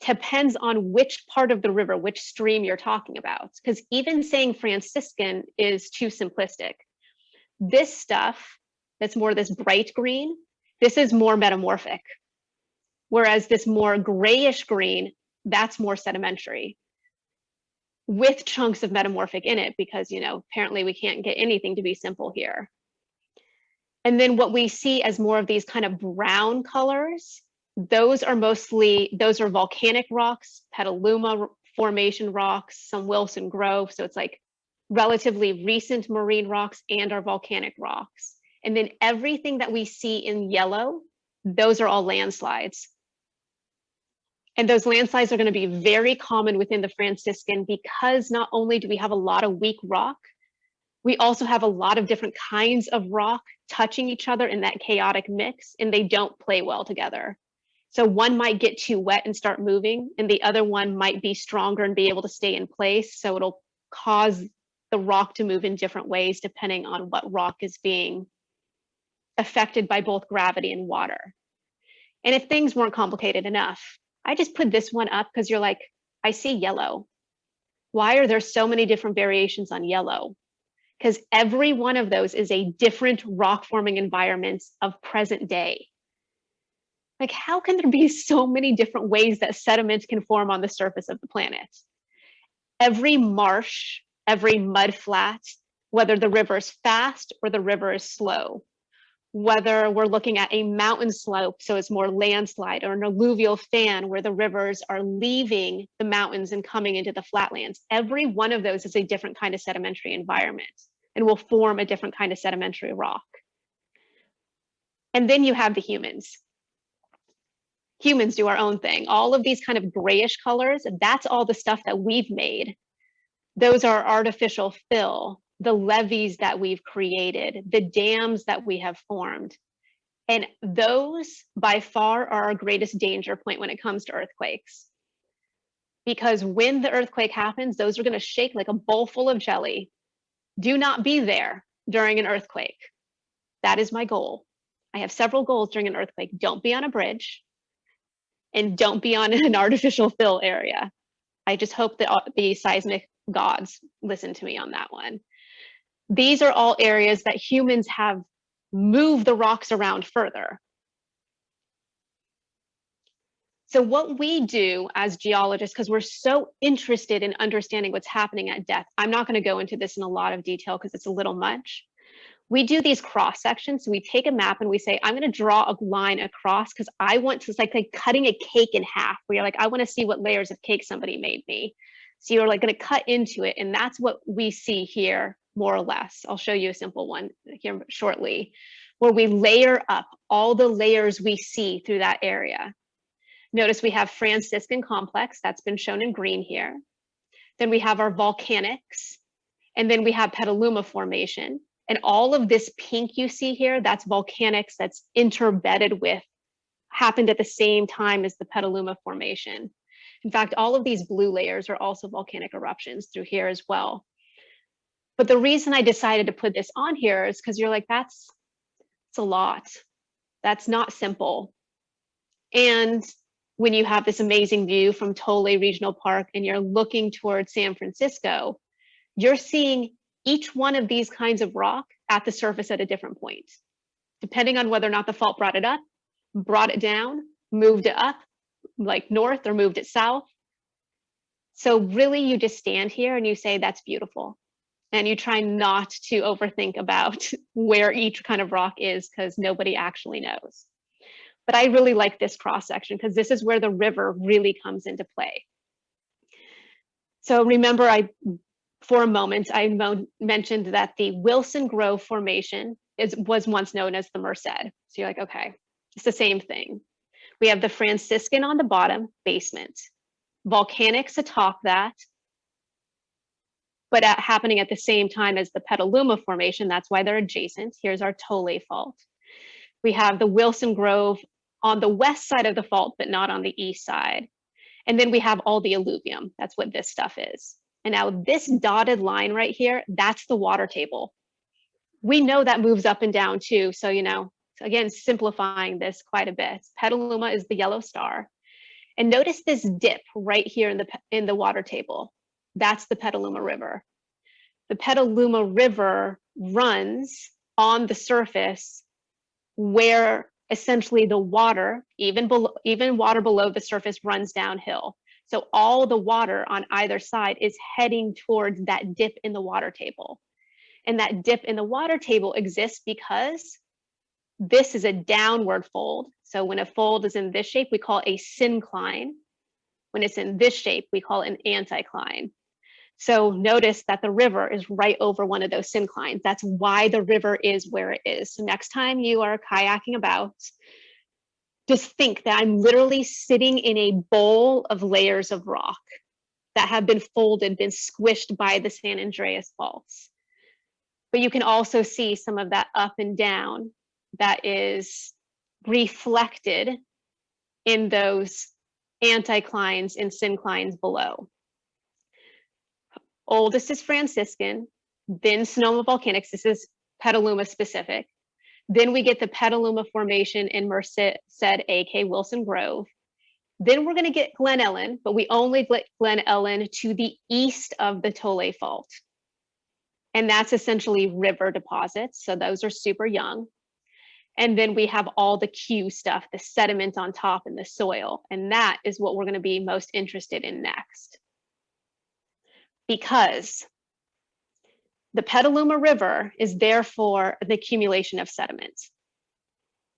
Depends on which part of the river, which stream you're talking about. Because even saying Franciscan is too simplistic. This stuff, that's more this bright green, this is more metamorphic. Whereas this more grayish green, that's more sedimentary, with chunks of metamorphic in it, because, you know, apparently we can't get anything to be simple here. And then what we see as more of these kind of brown colors, those are volcanic rocks, Petaluma Formation rocks, some Wilson Grove. So it's like relatively recent marine rocks and our volcanic rocks. And then everything that we see in yellow, those are all landslides. And those landslides are going to be very common within the Franciscan because not only do we have a lot of weak rock, we also have a lot of different kinds of rock touching each other in that chaotic mix, and they don't play well together. So one might get too wet and start moving, and the other one might be stronger and be able to stay in place. So it'll cause the rock to move in different ways depending on what rock is being affected by both gravity and water. And if things weren't complicated enough, I just put this one up because you're like, I see yellow. Why are there so many different variations on yellow? Because every one of those is a different rock forming environment of present day. Like, how can there be so many different ways that sediment can form on the surface of the planet? Every marsh, every mud flat, whether the river is fast or the river is slow, whether we're looking at a mountain slope, so it's more landslide, or an alluvial fan where the rivers are leaving the mountains and coming into the flatlands. Every one of those is a different kind of sedimentary environment and will form a different kind of sedimentary rock. And then you have the humans. Humans do our own thing. All of these kind of grayish colors, that's all the stuff that we've made. Those are artificial fill, the levees that we've created, the dams that we have formed. And those by far are our greatest danger point when it comes to earthquakes. Because when the earthquake happens, those are going to shake like a bowl full of jelly. Do not be there during an earthquake. That is my goal. I have several goals during an earthquake. Don't be on a bridge. And don't be on an artificial fill area. I just hope that the seismic gods listen to me on that one. these are all areas that humans have moved the rocks around further. So what we do as geologists, because we're so interested in understanding what's happening at depth, I'm not going to go into this in a lot of detail because it's a little much. We do these cross sections. So we take a map and we say, I'm going to draw a line across because I want to, it's like cutting a cake in half, where you're like, I want to see what layers of cake somebody made me. So you're like going to cut into it. And that's what we see here, more or less. I'll show you a simple one here shortly, where we layer up all the layers we see through that area. Notice we have Franciscan complex, that's been shown in green here. Then we have our volcanics, and then we have Petaluma formation. And all of this pink you see here, that's volcanics that's interbedded with, happened at the same time as the Petaluma formation. In fact, all of these blue layers are also volcanic eruptions through here as well. But the reason I decided to put this on here is because you're like, that's a lot. That's not simple. And when you have this amazing view from Tole Regional Park and you're looking towards San Francisco, you're seeing each one of these kinds of rock at the surface at a different point, depending on whether or not the fault brought it up, brought it down, moved it up, like north, or moved it south. So really you just stand here and you say, that's beautiful. And you try not to overthink about where each kind of rock is, because nobody actually knows. But I really like this cross section because this is where the river really comes into play. So remember, for a moment, I mentioned that the Wilson Grove Formation was once known as the Merced. So you're like, okay, it's the same thing. We have the Franciscan on the bottom, basement. Volcanics atop that, but happening at the same time as the Petaluma Formation. That's why they're adjacent. Here's our Tole Fault. We have the Wilson Grove on the west side of the fault, but not on the east side. And then we have all the alluvium. That's what this stuff is. And now this dotted line right here, that's the water table. We know that moves up and down too. So, you know, again, simplifying this quite a bit. Petaluma is the yellow star. And notice this dip right here in the water table. That's the Petaluma River. The Petaluma River runs on the surface where essentially the water, even water below the surface, runs downhill. So all the water on either side is heading towards that dip in the water table. And that dip in the water table exists because this is a downward fold. So when a fold is in this shape, we call it a syncline. When it's in this shape, we call it an anticline. So notice that the river is right over one of those synclines. That's why the river is where it is. So next time you are kayaking about, just think that I'm literally sitting in a bowl of layers of rock that have been folded, been squished by the San Andreas faults. But you can also see some of that up and down that is reflected in those anticlines and synclines below. Oldest is Franciscan, then Sonoma Volcanics. This is Petaluma specific. Then we get the Petaluma Formation in Merced, aka Wilson Grove. Then we're going to get Glen Ellen, but we only get Glen Ellen to the east of the Tole Fault. And that's essentially river deposits. So those are super young. And then we have all the Q stuff, the sediment on top and the soil. And that is what we're going to be most interested in next. Because the Petaluma River is there for the accumulation of sediment.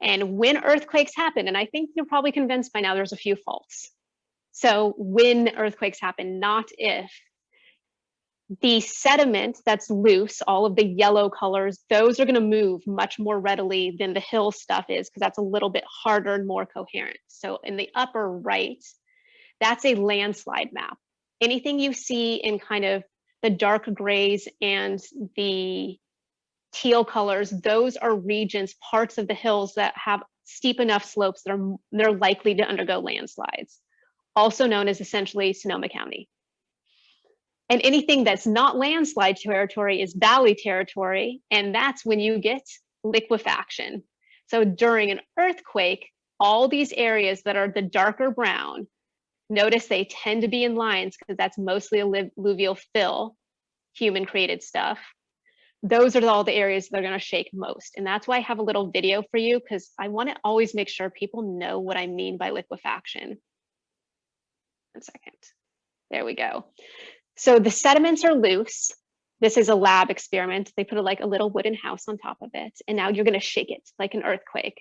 And when earthquakes happen, and I think you're probably convinced by now there's a few faults. So when earthquakes happen, not if, the sediment that's loose, all of the yellow colors, those are going to move much more readily than the hill stuff is, because that's a little bit harder and more coherent. So in the upper right, that's a landslide map. Anything you see in kind of the dark grays and the teal colors, those are regions, parts of the hills that have steep enough slopes that they're likely to undergo landslides, also known as essentially Sonoma County. And anything that's not landslide territory is valley territory, and that's when you get liquefaction. So during an earthquake, all these areas that are the darker brown, notice they tend to be in lines because that's mostly alluvial fill, human created stuff. those are all the areas that are going to shake most. And that's why I have a little video for you, because I want to always make sure people know what I mean by liquefaction. 1 second. There we go. So the sediments are loose. This is a lab experiment. They put like a little wooden house on top of it. And now you're going to shake it like an earthquake.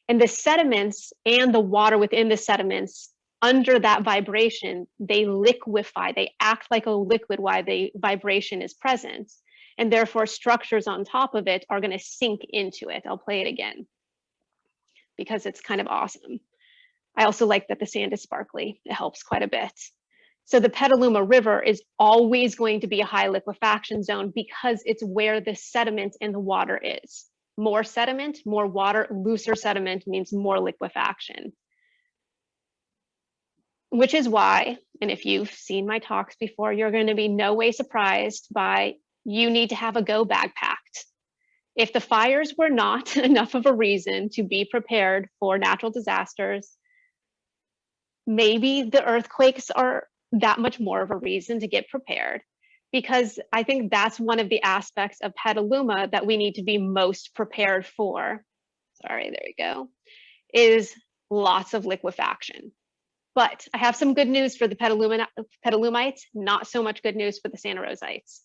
And the sediments and the water within the sediments, under that vibration, they liquefy. They act like a liquid while the vibration is present. And therefore structures on top of it are going to sink into it. I'll play it again because it's kind of awesome. I also like that the sand is sparkly. It helps quite a bit. So the Petaluma River is always going to be a high liquefaction zone because it's where the sediment in the water is. More sediment, more water, looser sediment means more liquefaction. Which is why, and if you've seen my talks before, you're going to be no way surprised by you need to have a go bag packed. If the fires were not enough of a reason to be prepared for natural disasters, maybe the earthquakes are that much more of a reason to get prepared, because I think that's one of the aspects of Petaluma that we need to be most prepared for. Sorry, there you go, is lots of liquefaction. But I have some good news for the Petalumites, not so much good news for the Santa Rosaites.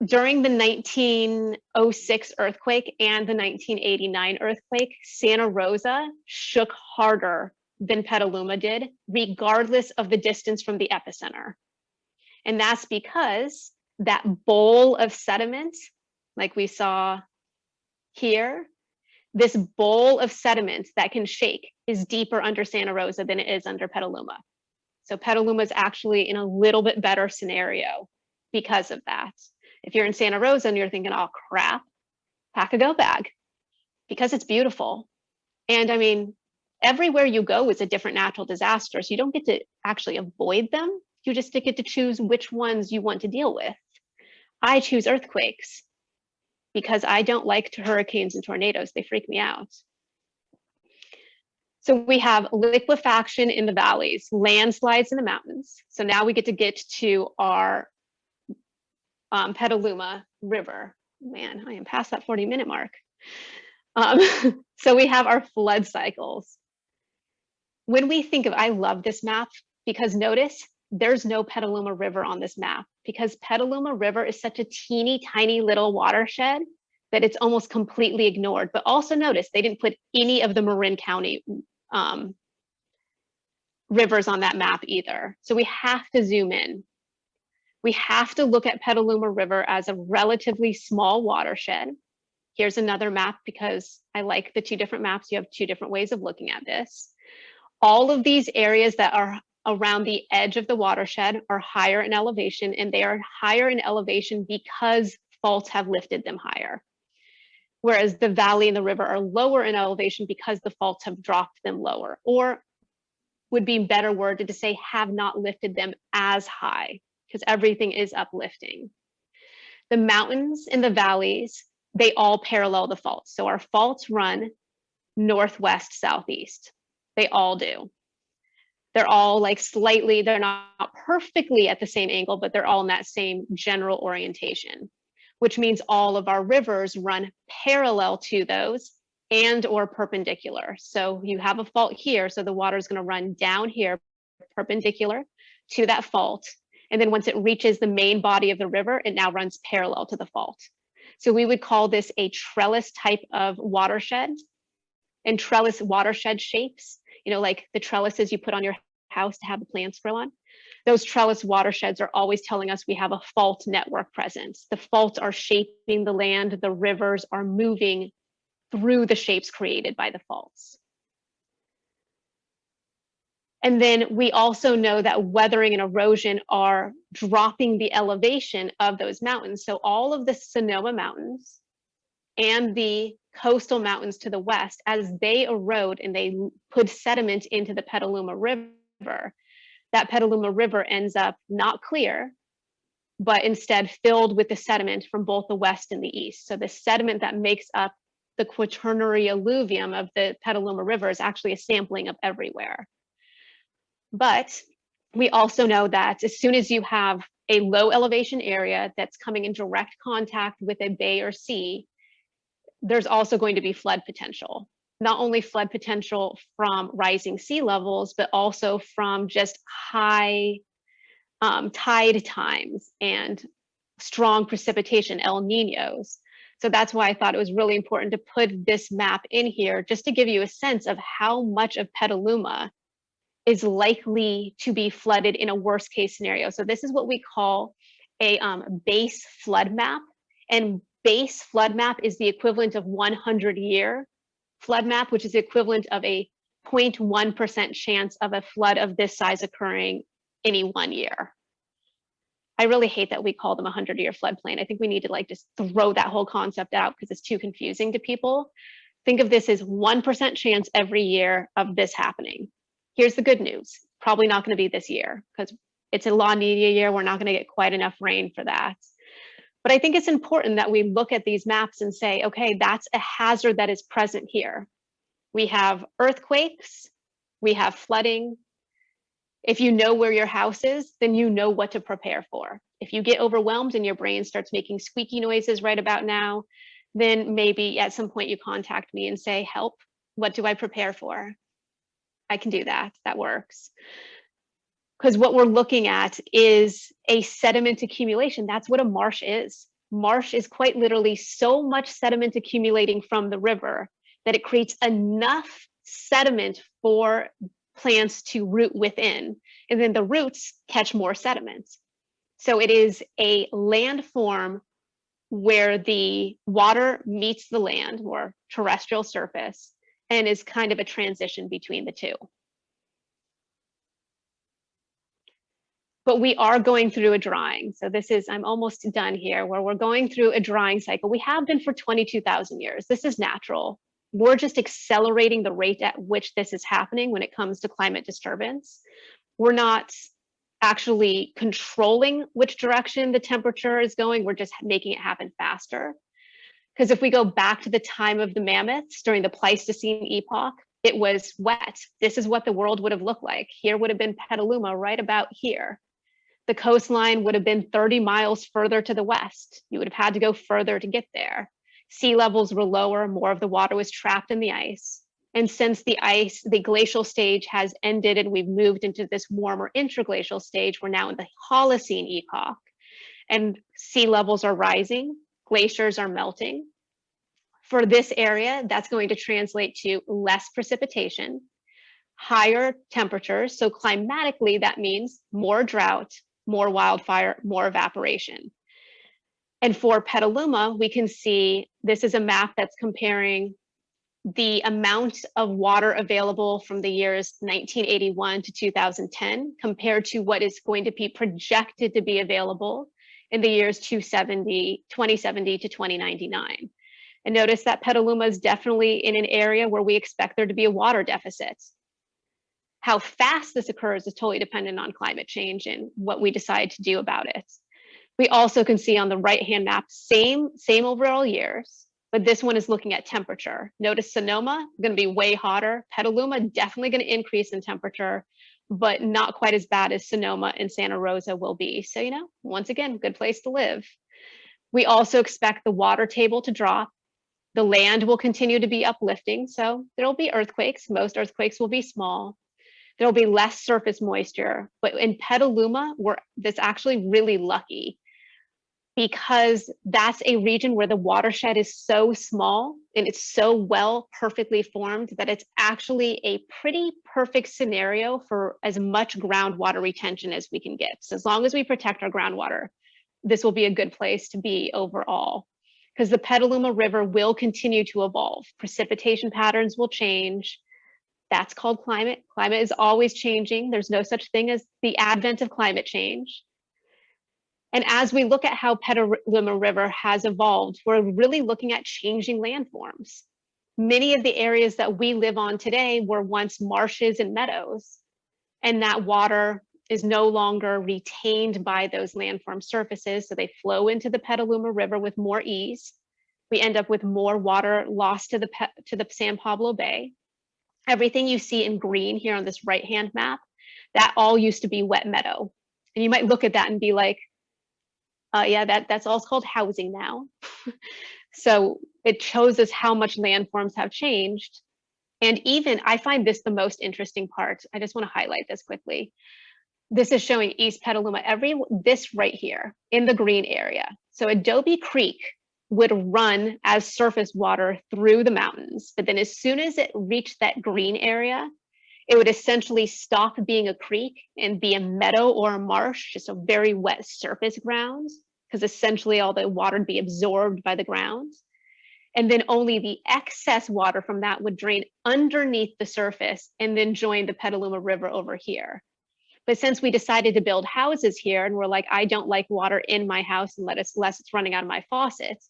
During the 1906 earthquake and the 1989 earthquake, Santa Rosa shook harder than Petaluma did, regardless of the distance from the epicenter. And that's because that bowl of sediment, like we saw here, this bowl of sediment that can shake is deeper under Santa Rosa than it is under Petaluma. So Petaluma is actually in a little bit better scenario because of that. If you're in Santa Rosa and you're thinking, oh crap, pack a go bag, because it's beautiful. And I mean, everywhere you go is a different natural disaster. So you don't get to actually avoid them. You just get to choose which ones you want to deal with. I choose earthquakes because I don't like hurricanes and tornadoes. They freak me out. So we have liquefaction in the valleys, landslides in the mountains. So now we get to our Petaluma River. Man, I am past that 40-minute mark. So we have our flood cycles. When we think of, I love this map because notice there's no Petaluma River on this map because Petaluma River is such a teeny tiny little watershed that it's almost completely ignored. But also notice they didn't put any of the Marin County rivers on that map either. So we have to zoom in. We have to look at Petaluma River as a relatively small watershed. Here's another map because I like the two different maps. You have two different ways of looking at this. All of these areas that are around the edge of the watershed are higher in elevation, and they are higher in elevation because faults have lifted them higher. Whereas the valley and the river are lower in elevation because the faults have dropped them lower, or would be better worded to say have not lifted them as high, because everything is uplifting. The mountains and the valleys, they all parallel the faults. So our faults run northwest, southeast. They all do. They're all like slightly, they're not perfectly at the same angle, but they're all in that same general orientation, which means all of our rivers run parallel to those and or perpendicular. So you have a fault here, so the water is going to run down here perpendicular to that fault. And then once it reaches the main body of the river, it now runs parallel to the fault. So we would call this a trellis type of watershed. And trellis watershed shapes, you know, like the trellises you put on your house to have the plants grow on. Those trellis watersheds are always telling us we have a fault network present. The faults are shaping the land, the rivers are moving through the shapes created by the faults. And then we also know that weathering and erosion are dropping the elevation of those mountains. So all of the Sonoma Mountains and the coastal mountains to the west, as they erode and they put sediment into the Petaluma River, that Petaluma River ends up not clear, but instead filled with the sediment from both the west and the east. So the sediment that makes up the quaternary alluvium of the Petaluma River is actually a sampling of everywhere. But we also know that as soon as you have a low elevation area that's coming in direct contact with a bay or sea, there's also going to be flood potential. Not only flood potential from rising sea levels, but also from just high tide times and strong precipitation, El Niños. So that's why I thought it was really important to put this map in here, just to give you a sense of how much of Petaluma is likely to be flooded in a worst case scenario. So this is what we call a base flood map. And base flood map is the equivalent of 100-year flood map, which is the equivalent of a 0.1% chance of a flood of this size occurring any 1 year. I really hate that we call them a 100-year floodplain. I think we need to like just throw that whole concept out because it's too confusing to people. Think of this as 1% chance every year of this happening. Here's the good news. Probably not going to be this year because it's a La Nina year. We're not going to get quite enough rain for that. But I think it's important that we look at these maps and say, okay, that's a hazard that is present here. We have earthquakes, we have flooding. If you know where your house is, then you know what to prepare for. If you get overwhelmed and your brain starts making squeaky noises right about now, then maybe at some point you contact me and say, help, what do I prepare for? I can do that, that works. Because what we're looking at is a sediment accumulation. That's what a marsh is. Marsh is quite literally so much sediment accumulating from the river that it creates enough sediment for plants to root within, and then the roots catch more sediments. So it is a landform where the water meets the land or terrestrial surface and is kind of a transition between the two. But we are going through a drying. So this is, I'm almost done here, where we're going through a drying cycle. We have been for 22,000 years. This is natural. We're just accelerating the rate at which this is happening when it comes to climate disturbance. We're not actually controlling which direction the temperature is going. We're just making it happen faster. Because if we go back to the time of the mammoths during the Pleistocene epoch, it was wet. This is what the world would have looked like. Here would have been Petaluma right about here. The coastline would have been 30 miles further to the west. You would have had to go further to get there. Sea levels were lower, more of the water was trapped in the ice. And since the glacial stage has ended and we've moved into this warmer interglacial stage, we're now in the Holocene epoch. And sea levels are rising, glaciers are melting. For this area, that's going to translate to less precipitation, higher temperatures. So climatically, that means more drought, more wildfire, more evaporation. And for Petaluma, we can see this is a map that's comparing the amount of water available from the years 1981 to 2010 compared to what is going to be projected to be available in the years 2070 to 2099. And notice that Petaluma is definitely in an area where we expect there to be a water deficit. How fast this occurs is totally dependent on climate change and what we decide to do about it. We also can see on the right-hand map, same overall years, but this one is looking at temperature. Notice Sonoma going to be way hotter. Petaluma definitely going to increase in temperature, but not quite as bad as Sonoma and Santa Rosa will be. So, you know, once again, good place to live. We also expect the water table to drop. The land will continue to be uplifting, so there will be earthquakes. Most earthquakes will be small. There will be less surface moisture, but in Petaluma, we're actually really lucky because that's a region where the watershed is so small and it's so well perfectly formed that it's actually a pretty perfect scenario for as much groundwater retention as we can get. So as long as we protect our groundwater, this will be a good place to be overall. Because the Petaluma River will continue to evolve. Precipitation patterns will change. That's called climate. Climate is always changing. There's no such thing as the advent of climate change. And as we look at how Petaluma River has evolved, we're really looking at changing landforms. Many of the areas that we live on today were once marshes and meadows, and that water is no longer retained by those landform surfaces, so they flow into the Petaluma River with more ease. We end up with more water lost to the San Pablo Bay. Everything you see in green here on this right-hand map, that all used to be wet meadow. And you might look at that and be like, Yeah, that's also called housing now. So it shows us how much landforms have changed. And even, I find this the most interesting part. I just want to highlight this quickly. This is showing East Petaluma, this right here in the green area. So Adobe Creek would run as surface water through the mountains, but then as soon as it reached that green area, it would essentially stop being a creek and be a meadow or a marsh, just a very wet surface ground, because essentially all the water would be absorbed by the ground. And then only the excess water from that would drain underneath the surface and then join the Petaluma River over here. But since we decided to build houses here and we're like, I don't like water in my house unless it's running out of my faucets,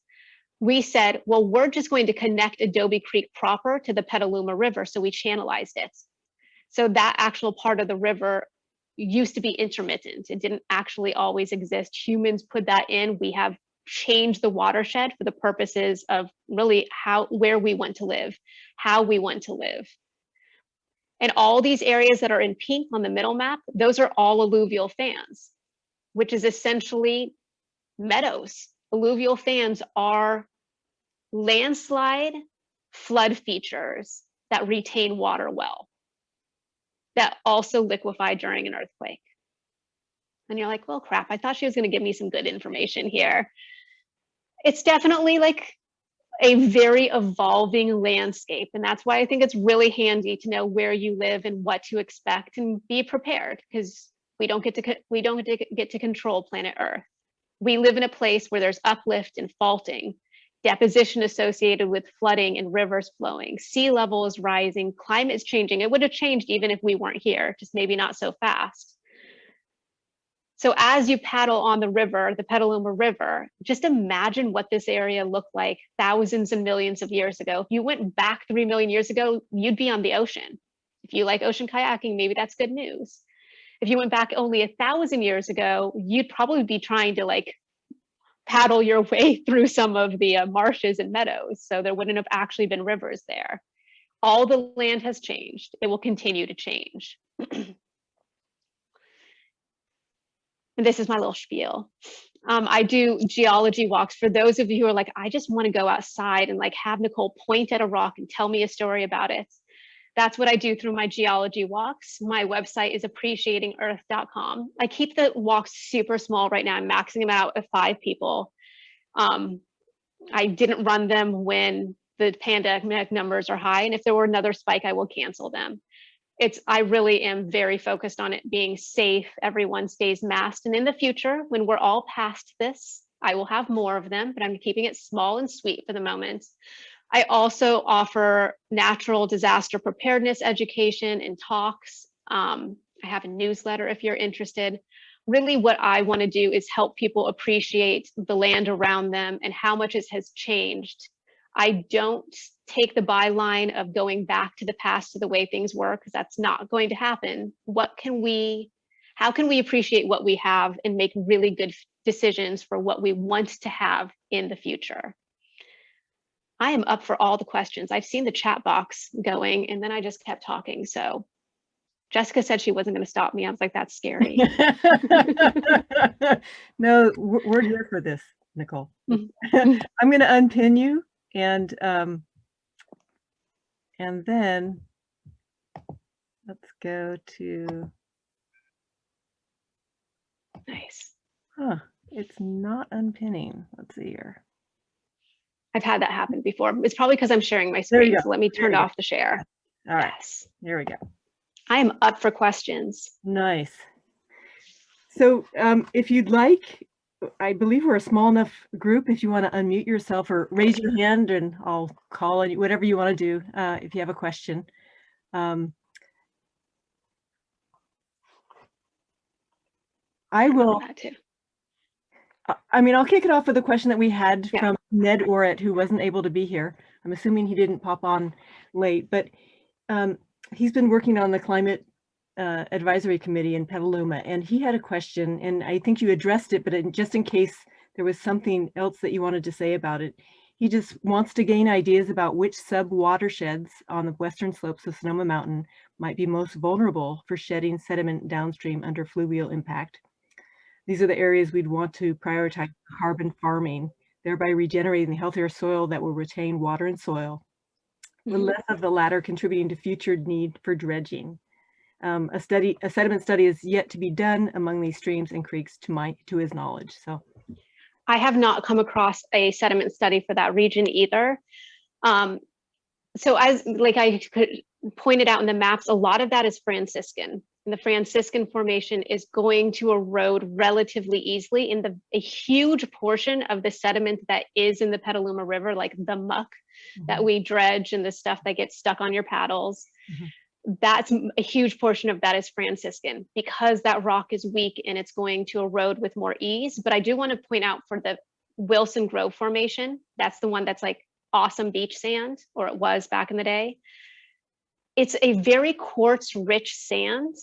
we said, well, we're just going to connect Adobe Creek proper to the Petaluma River. So we channelized it. So that actual part of the river used to be intermittent. It didn't actually always exist. Humans put that in. We have changed the watershed for the purposes of really where we want to live, how we want to live. And all these areas that are in pink on the middle map, those are all alluvial fans, which is essentially meadows. Alluvial fans are landslide flood features that retain water well, that also liquefy during an earthquake. And you're like, well, crap, I thought she was going to give me some good information here. It's definitely like a very evolving landscape. And that's why I think it's really handy to know where you live and what to expect and be prepared, because we don't get to control planet Earth. We live in a place where there's uplift and faulting, deposition associated with flooding and rivers flowing, sea level is rising, climate is changing. It would have changed even if we weren't here, just maybe not so fast. So as you paddle on the river, the Petaluma River, just imagine what this area looked like thousands and millions of years ago. If you went back 3 million years ago, you'd be on the ocean. If you like ocean kayaking, maybe that's good news. If you went back only 1,000 years ago, you'd probably be trying to like paddle your way through some of the marshes and meadows. So there wouldn't have actually been rivers there. All the land has changed. It will continue to change. And this is my little spiel. I do geology walks. For those of you who are like, I just want to go outside and like have Nicole point at a rock and tell me a story about it. That's what I do through my geology walks. My website is appreciatingearth.com. I keep the walks super small right now. I'm maxing them out at 5 people. I didn't run them when the pandemic numbers are high. And if there were another spike, I will cancel them. I really am very focused on it being safe. Everyone stays masked. And in the future, when we're all past this, I will have more of them, but I'm keeping it small and sweet for the moment. I also offer natural disaster preparedness education and talks. I have a newsletter if you're interested. Really what I want to do is help people appreciate the land around them and how much it has changed. I don't take the byline of going back to the past to the way things were, because that's not going to happen. How can we appreciate what we have and make really good decisions for what we want to have in the future? I am up for all the questions. I've seen the chat box going and then I just kept talking. So Jessica said she wasn't going to stop me. I was like, that's scary. No, we're here for this, Nicole. I'm going to unpin you and then let's go to. Nice. Huh, it's not unpinning. Let's see here. I've had that happen before. It's probably because I'm sharing my screen. So let me turn off the share. All right. Yes. Here we go. I am up for questions. Nice. So if you'd like, I believe we're a small enough group. If you want to unmute yourself or raise your hand and I'll call on you, whatever you want to do if you have a question. I will. I mean, I'll kick it off with a question that we had from Ned Orett, who wasn't able to be here. I'm assuming he didn't pop on late, but he's been working on the climate advisory committee in Petaluma, and he had a question, and I think you addressed it, but just in case there was something else that you wanted to say about it, he just wants to gain ideas about which sub-watersheds on the western slopes of Sonoma Mountain might be most vulnerable for shedding sediment downstream under fluvial impact. These are the areas we'd want to prioritize carbon farming, thereby regenerating the healthier soil that will retain water and soil, with less of the latter contributing to future need for dredging. A sediment study is yet to be done among these streams and creeks to his knowledge. So I have not come across a sediment study for that region either. So as like I pointed out in the maps, a lot of that is Franciscan. And the Franciscan Formation is going to erode relatively easily in a huge portion of the sediment that is in the Petaluma River, like the muck that we dredge and the stuff that gets stuck on your paddles. That's a huge portion of that is Franciscan, because that rock is weak and it's going to erode with more ease. But I do want to point out for the Wilson Grove Formation, that's the one that's like awesome beach sand, or it was back in the day. It's a very quartz rich sand,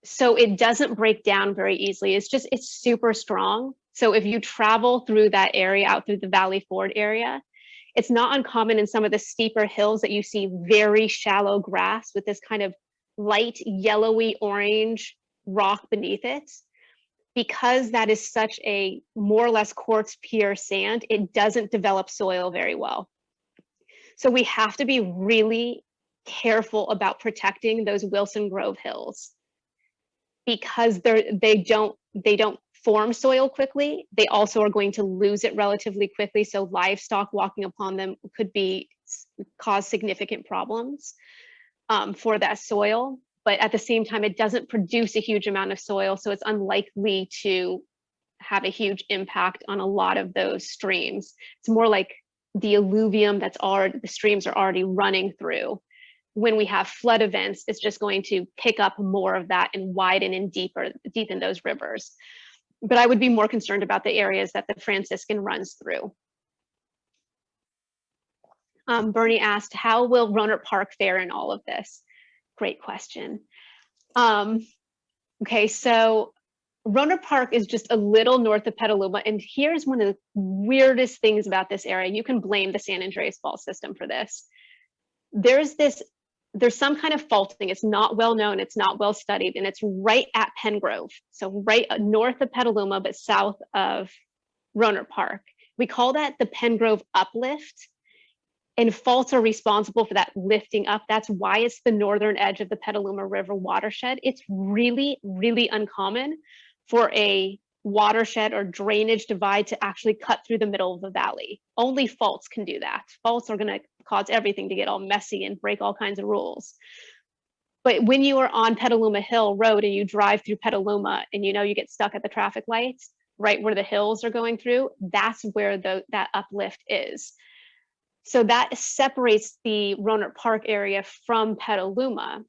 so it doesn't break down very easily. It's super strong. So if you travel through that area, out through the Valley Ford area, it's not uncommon in some of the steeper hills that you see very shallow grass with this kind of light yellowy orange rock beneath it. Because that is such a more or less quartz pure sand, it doesn't develop soil very well. So we have to be really careful about protecting those Wilson Grove hills, because they don't form soil quickly. They also are going to lose it relatively quickly. So livestock walking upon them could cause significant problems for that soil. But at the same time, it doesn't produce a huge amount of soil, so it's unlikely to have a huge impact on a lot of those streams. It's more like the alluvium the streams are already running through. When we have flood events, it's just going to pick up more of that and widen and deepen those rivers. But I would be more concerned about the areas that the Franciscan runs through. Bernie asked, how will Rohnert Park fare in all of this? Great question. Okay, so Rohnert Park is just a little north of Petaluma, and here's one of the weirdest things about this area. You can blame the San Andreas Fault System for this. There's some kind of faulting. It's not well known, it's not well studied, and it's right at Pengrove. So right north of Petaluma, but south of Rohnert Park. We call that the Pengrove uplift. And faults are responsible for that lifting up. That's why it's the northern edge of the Petaluma River watershed. It's really, really uncommon for a watershed or drainage divide to actually cut through the middle of the valley. Only faults can do that. Faults are going to cause everything to get all messy and break all kinds of rules. But when you are on Petaluma Hill Road and you drive through Petaluma and you know you get stuck at the traffic lights, right where the hills are going through, that's where that uplift is. So that separates the Rohnert Park area from Petaluma,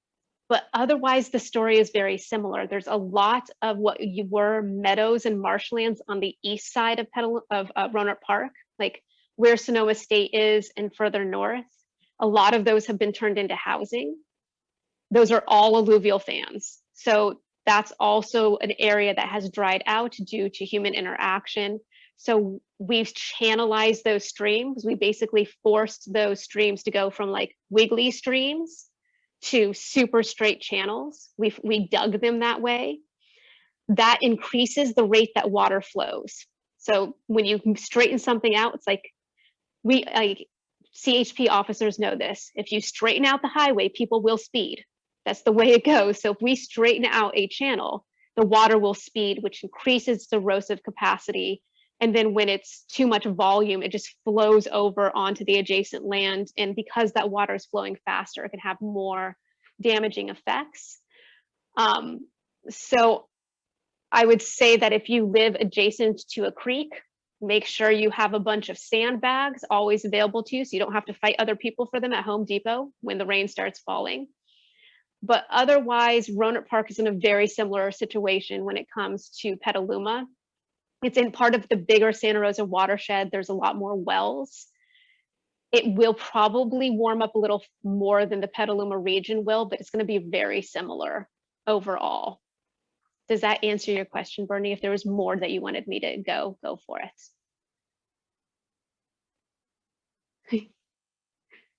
but otherwise the story is very similar. There's a lot of what were meadows and marshlands on the east side of Rohnert Park, like where Sonoma State is and further north. A lot of those have been turned into housing. Those are all alluvial fans. So that's also an area that has dried out due to human interaction. So we've channelized those streams. We basically forced those streams to go from like wiggly streams to super straight channels. We dug them that way. That increases the rate that water flows. So when you straighten something out, it's like CHP officers know this. If you straighten out the highway, people will speed. That's the way it goes. So if we straighten out a channel, the water will speed, which increases the erosive capacity. And then when it's too much volume, it just flows over onto the adjacent land. And because that water is flowing faster, it can have more damaging effects. So I would say that if you live adjacent to a creek, make sure you have a bunch of sandbags always available to you so you don't have to fight other people for them at Home Depot when the rain starts falling. But otherwise, Rohnert Park is in a very similar situation when it comes to Petaluma. It's in part of the bigger Santa Rosa watershed. There's a lot more wells. It will probably warm up a little more than the Petaluma region will, but it's going to be very similar overall. Does that answer your question, Bernie? If there was more that you wanted me to go for it.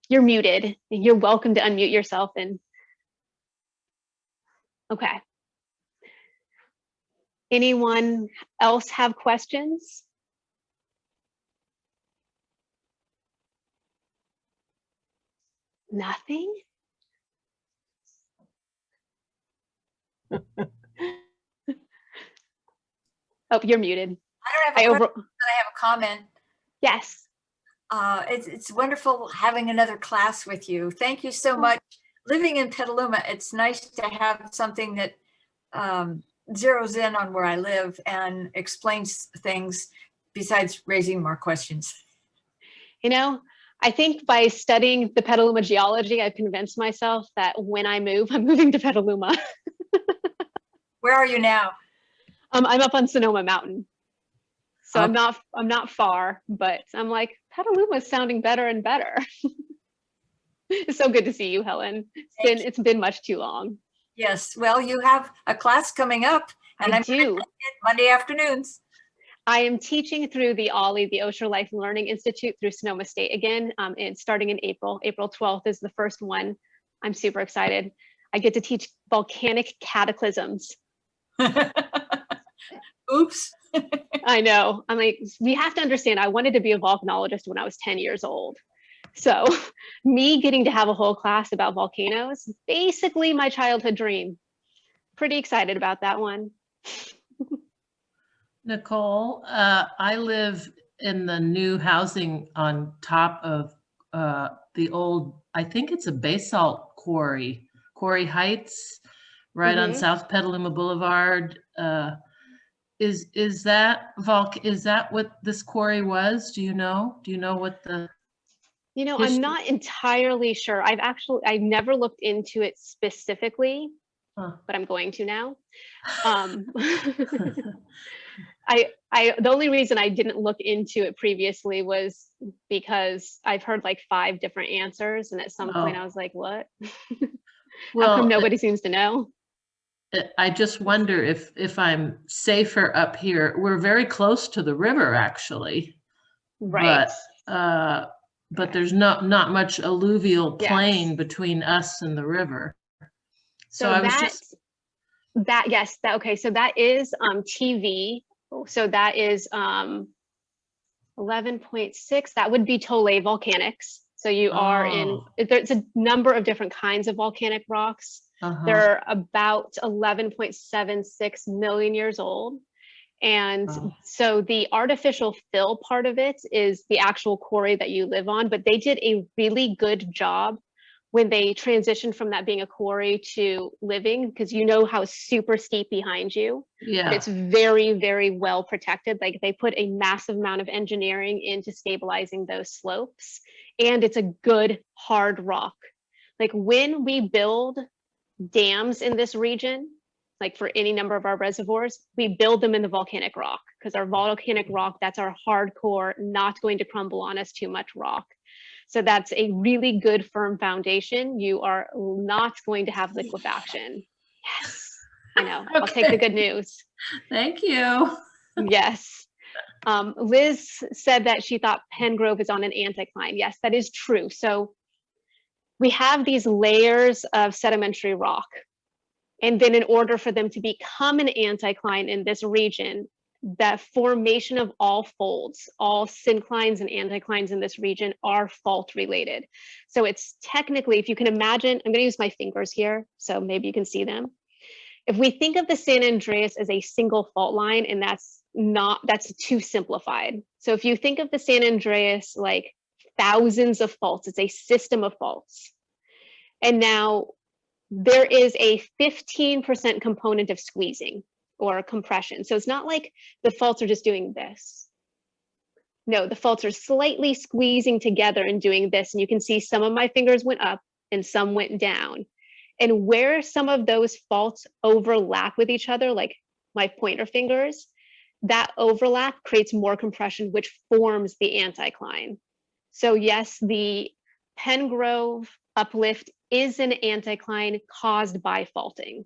You're muted. You're welcome to unmute yourself and okay. Anyone else have questions? Nothing? Oh, you're muted. I don't have a question, but I have a comment. Yes. It's wonderful having another class with you. Thank you so much. Living in Petaluma, it's nice to have something that zeroes in on where I live and explains things besides raising more questions. You know, I think by studying the Petaluma geology, I've convinced myself that when I move, I'm moving to Petaluma. Where are you now? I'm up on Sonoma Mountain. So Okay. I'm not far, but I'm like, Petaluma is sounding better and better. It's so good to see you, Helen. It's been much too long. Yes, well, you have a class coming up, and I'm do. Monday afternoons. I am teaching through the OLLI, the Ocean Life Learning Institute, through Sonoma State again. It's starting in April. April 12th is the first one. I'm super excited. I get to teach volcanic cataclysms. Oops. I know. I'm like, we have to understand, I wanted to be a volcanologist when I was 10 years old. So me getting to have a whole class about volcanoes, basically my childhood dream. Pretty excited about that one. Nicole, I live in the new housing on top of the old, I think it's a basalt quarry, Quarry Heights, right on South Petaluma Boulevard. Is that what this quarry was? Do you know? Do you know what the? You know, history? I'm not entirely sure. I've never looked into it specifically, but I'm going to now. The only reason I didn't look into it previously was because I've heard like 5 different answers, and at some point I was like, what? Well, how come nobody seems to know? I just wonder if I'm safer up here. We're very close to the river, actually. Right. But there's not much alluvial plain between us and the river. So I was just okay. So that is TV. So that is 11.6. That would be Tole Volcanics. So you are in. There's a number of different kinds of volcanic rocks. They're about 11.76 million years old. And so the artificial fill part of it is the actual quarry that you live on, but they did a really good job when they transitioned from that being a quarry to living, because you know how super steep behind you. Yeah. But it's very, very well protected. Like they put a massive amount of engineering into stabilizing those slopes, and it's a good hard rock. Like when we build dams in this region, like for any number of our reservoirs, we build them in the volcanic rock, because our volcanic rock, that's our hardcore, not going to crumble on us too much rock. So that's a really good firm foundation. You are not going to have liquefaction. Yes, I know. Okay. I'll take the good news. Thank you. Yes. Liz said that she thought Pengrove is on an anticline. Yes, that is true. So we have these layers of sedimentary rock. And then in order for them to become an anticline in this region, the formation of all folds, all synclines and anticlines in this region are fault related. So it's technically, if you can imagine, I'm going to use my fingers here, so maybe you can see them. If we think of the San Andreas as a single fault line, and that's too simplified. So if you think of the San Andreas like thousands of faults, it's a system of faults. And now there is a 15% component of squeezing or compression. So it's not like the faults are just doing this. No, the faults are slightly squeezing together and doing this. And you can see some of my fingers went up and some went down. And where some of those faults overlap with each other, like my pointer fingers, that overlap creates more compression, which forms the anticline. So yes, the Pengrove uplift is an anticline caused by faulting.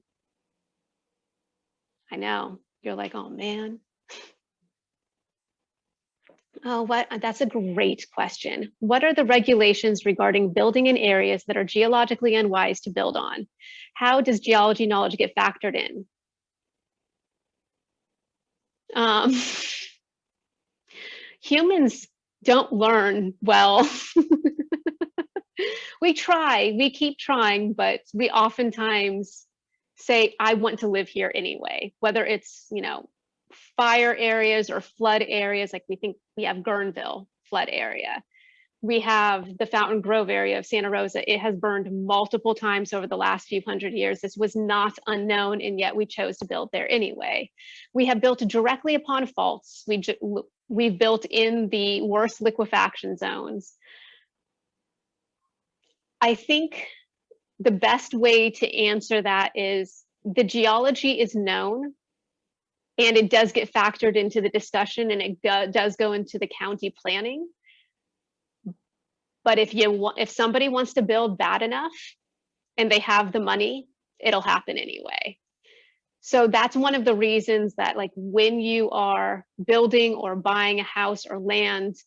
I know, you're like, oh man. Oh, that's a great question. What are the regulations regarding building in areas that are geologically unwise to build on? How does geology knowledge get factored in? Um, humans don't learn well. We try, we keep trying, but we oftentimes say, I want to live here anyway, whether it's, you know, fire areas or flood areas. Like we think we have Guerneville flood area. We have the Fountain Grove area of Santa Rosa. It has burned multiple times over the last few hundred years. This was not unknown, and yet we chose to build there anyway. We have built directly upon faults. We've built in the worst liquefaction zones. I think the best way to answer that is the geology is known, and it does get factored into the discussion, and it does go into the county planning. But if somebody wants to build bad enough and they have the money, it'll happen anyway. So that's one of the reasons that, like, when you are building or buying a house or land,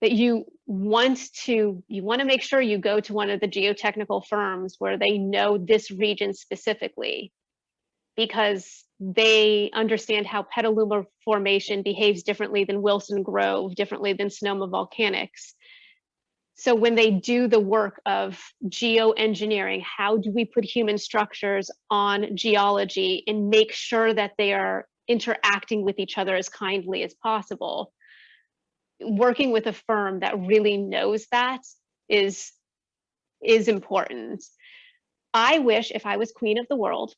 that you want to make sure you go to one of the geotechnical firms where they know this region specifically, because they understand how Petaluma Formation behaves differently than Wilson Grove, differently than Sonoma Volcanics. So when they do the work of geoengineering, how do we put human structures on geology and make sure that they are interacting with each other as kindly as possible? Working with a firm that really knows that is important. I wish if I was queen of the world,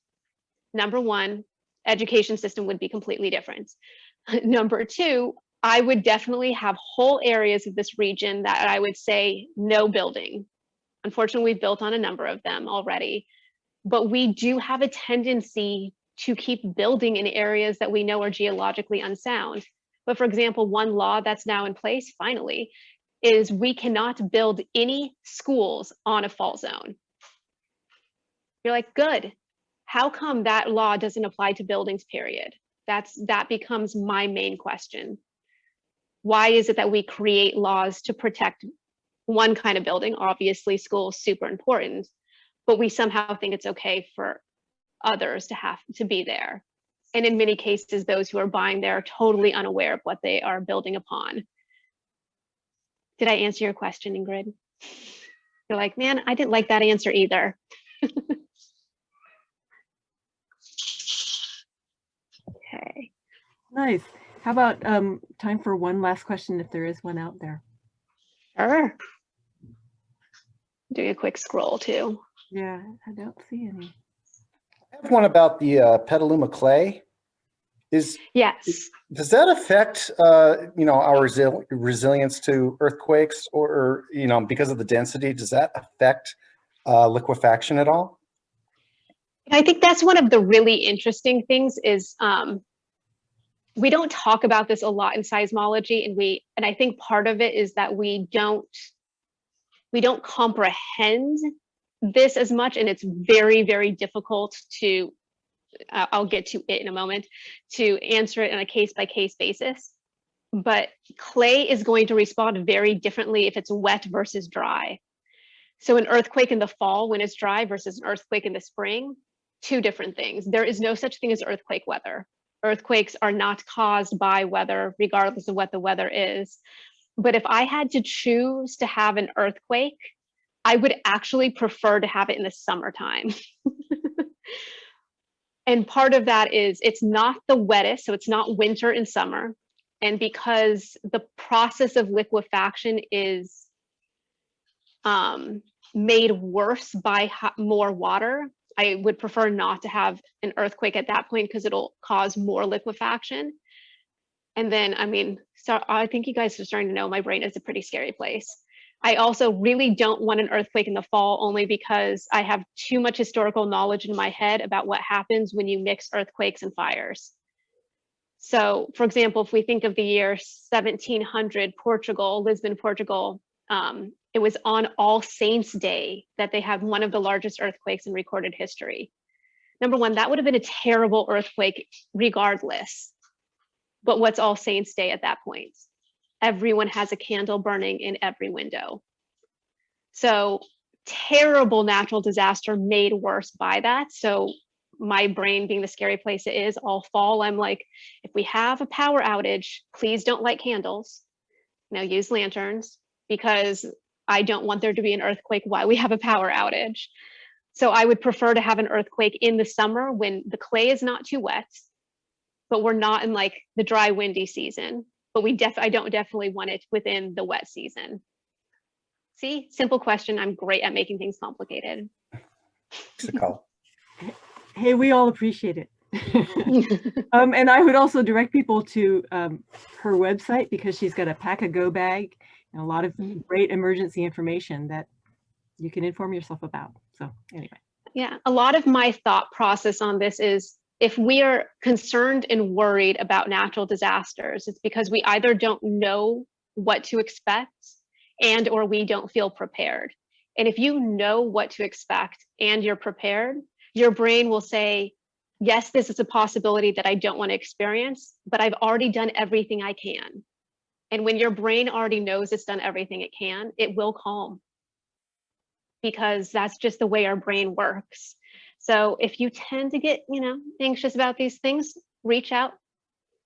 number one, education system would be completely different. Number two, I would definitely have whole areas of this region that I would say no building. Unfortunately, we've built on a number of them already, but we do have a tendency to keep building in areas that we know are geologically unsound. But for example, one law that's now in place, finally, is we cannot build any schools on a fault zone. You're like, good. How come that law doesn't apply to buildings, period? That becomes my main question. Why is it that we create laws to protect one kind of building? Obviously, schools super important, but we somehow think it's okay for others to have to be there. And in many cases, those who are buying there are totally unaware of what they are building upon. Did I answer your question, Ingrid? You're like, man, I didn't like that answer either. Okay. Nice. How about time for one last question, if there is one out there? Sure. Doing a quick scroll too. Yeah, I don't see any. I have one about the Petaluma clay. Yes. Does that affect our resilience to earthquakes, or because of the density, does that affect liquefaction at all? I think that's one of the really interesting things is we don't talk about this a lot in seismology, and I think part of it is that we don't comprehend this as much, and it's very, very difficult to I'll get to it in a moment, to answer it on a case-by-case basis. But clay is going to respond very differently if it's wet versus dry. So an earthquake in the fall when it's dry versus an earthquake in the spring, two different things. There is no such thing as earthquake weather. Earthquakes are not caused by weather, regardless of what the weather is. But if I had to choose to have an earthquake, I would actually prefer to have it in the summertime. And part of that is it's not the wettest, so it's not winter and summer. And because the process of liquefaction is made worse by more water, I would prefer not to have an earthquake at that point because it'll cause more liquefaction. And then, so I think you guys are starting to know my brain is a pretty scary place. I also really don't want an earthquake in the fall, only because I have too much historical knowledge in my head about what happens when you mix earthquakes and fires. So, for example, if we think of the year 1700, Portugal, Lisbon, Portugal, it was on All Saints Day that they had one of the largest earthquakes in recorded history. Number one, that would have been a terrible earthquake regardless. But what's All Saints Day at that point? Everyone has a candle burning in every window. So terrible natural disaster made worse by that. So my brain being the scary place it is, all fall, I'm like, if we have a power outage, please don't light candles. Use lanterns, because I don't want there to be an earthquake while we have a power outage. So I would prefer to have an earthquake in the summer when the clay is not too wet, but we're not in like the dry, windy season. But I don't definitely want it within the wet season. See, simple question. I'm great at making things complicated. Nicole. Hey, we all appreciate it. And I would also direct people to her website, because she's got a pack-a-go bag and a lot of great emergency information that you can inform yourself about. So anyway. Yeah, a lot of my thought process on this is, if we are concerned and worried about natural disasters, it's because we either don't know what to expect and or we don't feel prepared. And if you know what to expect and you're prepared, your brain will say, yes, this is a possibility that I don't want to experience, but I've already done everything I can. And when your brain already knows it's done everything it can, it will calm, because that's just the way our brain works. So if you tend to get, anxious about these things, reach out.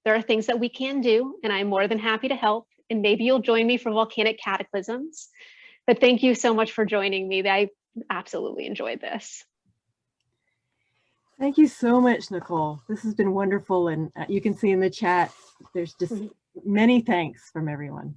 There are things that we can do, and I'm more than happy to help. And maybe you'll join me for volcanic cataclysms. But thank you so much for joining me. I absolutely enjoyed this. Thank you so much, Nicole. This has been wonderful. And you can see in the chat, there's just many thanks from everyone.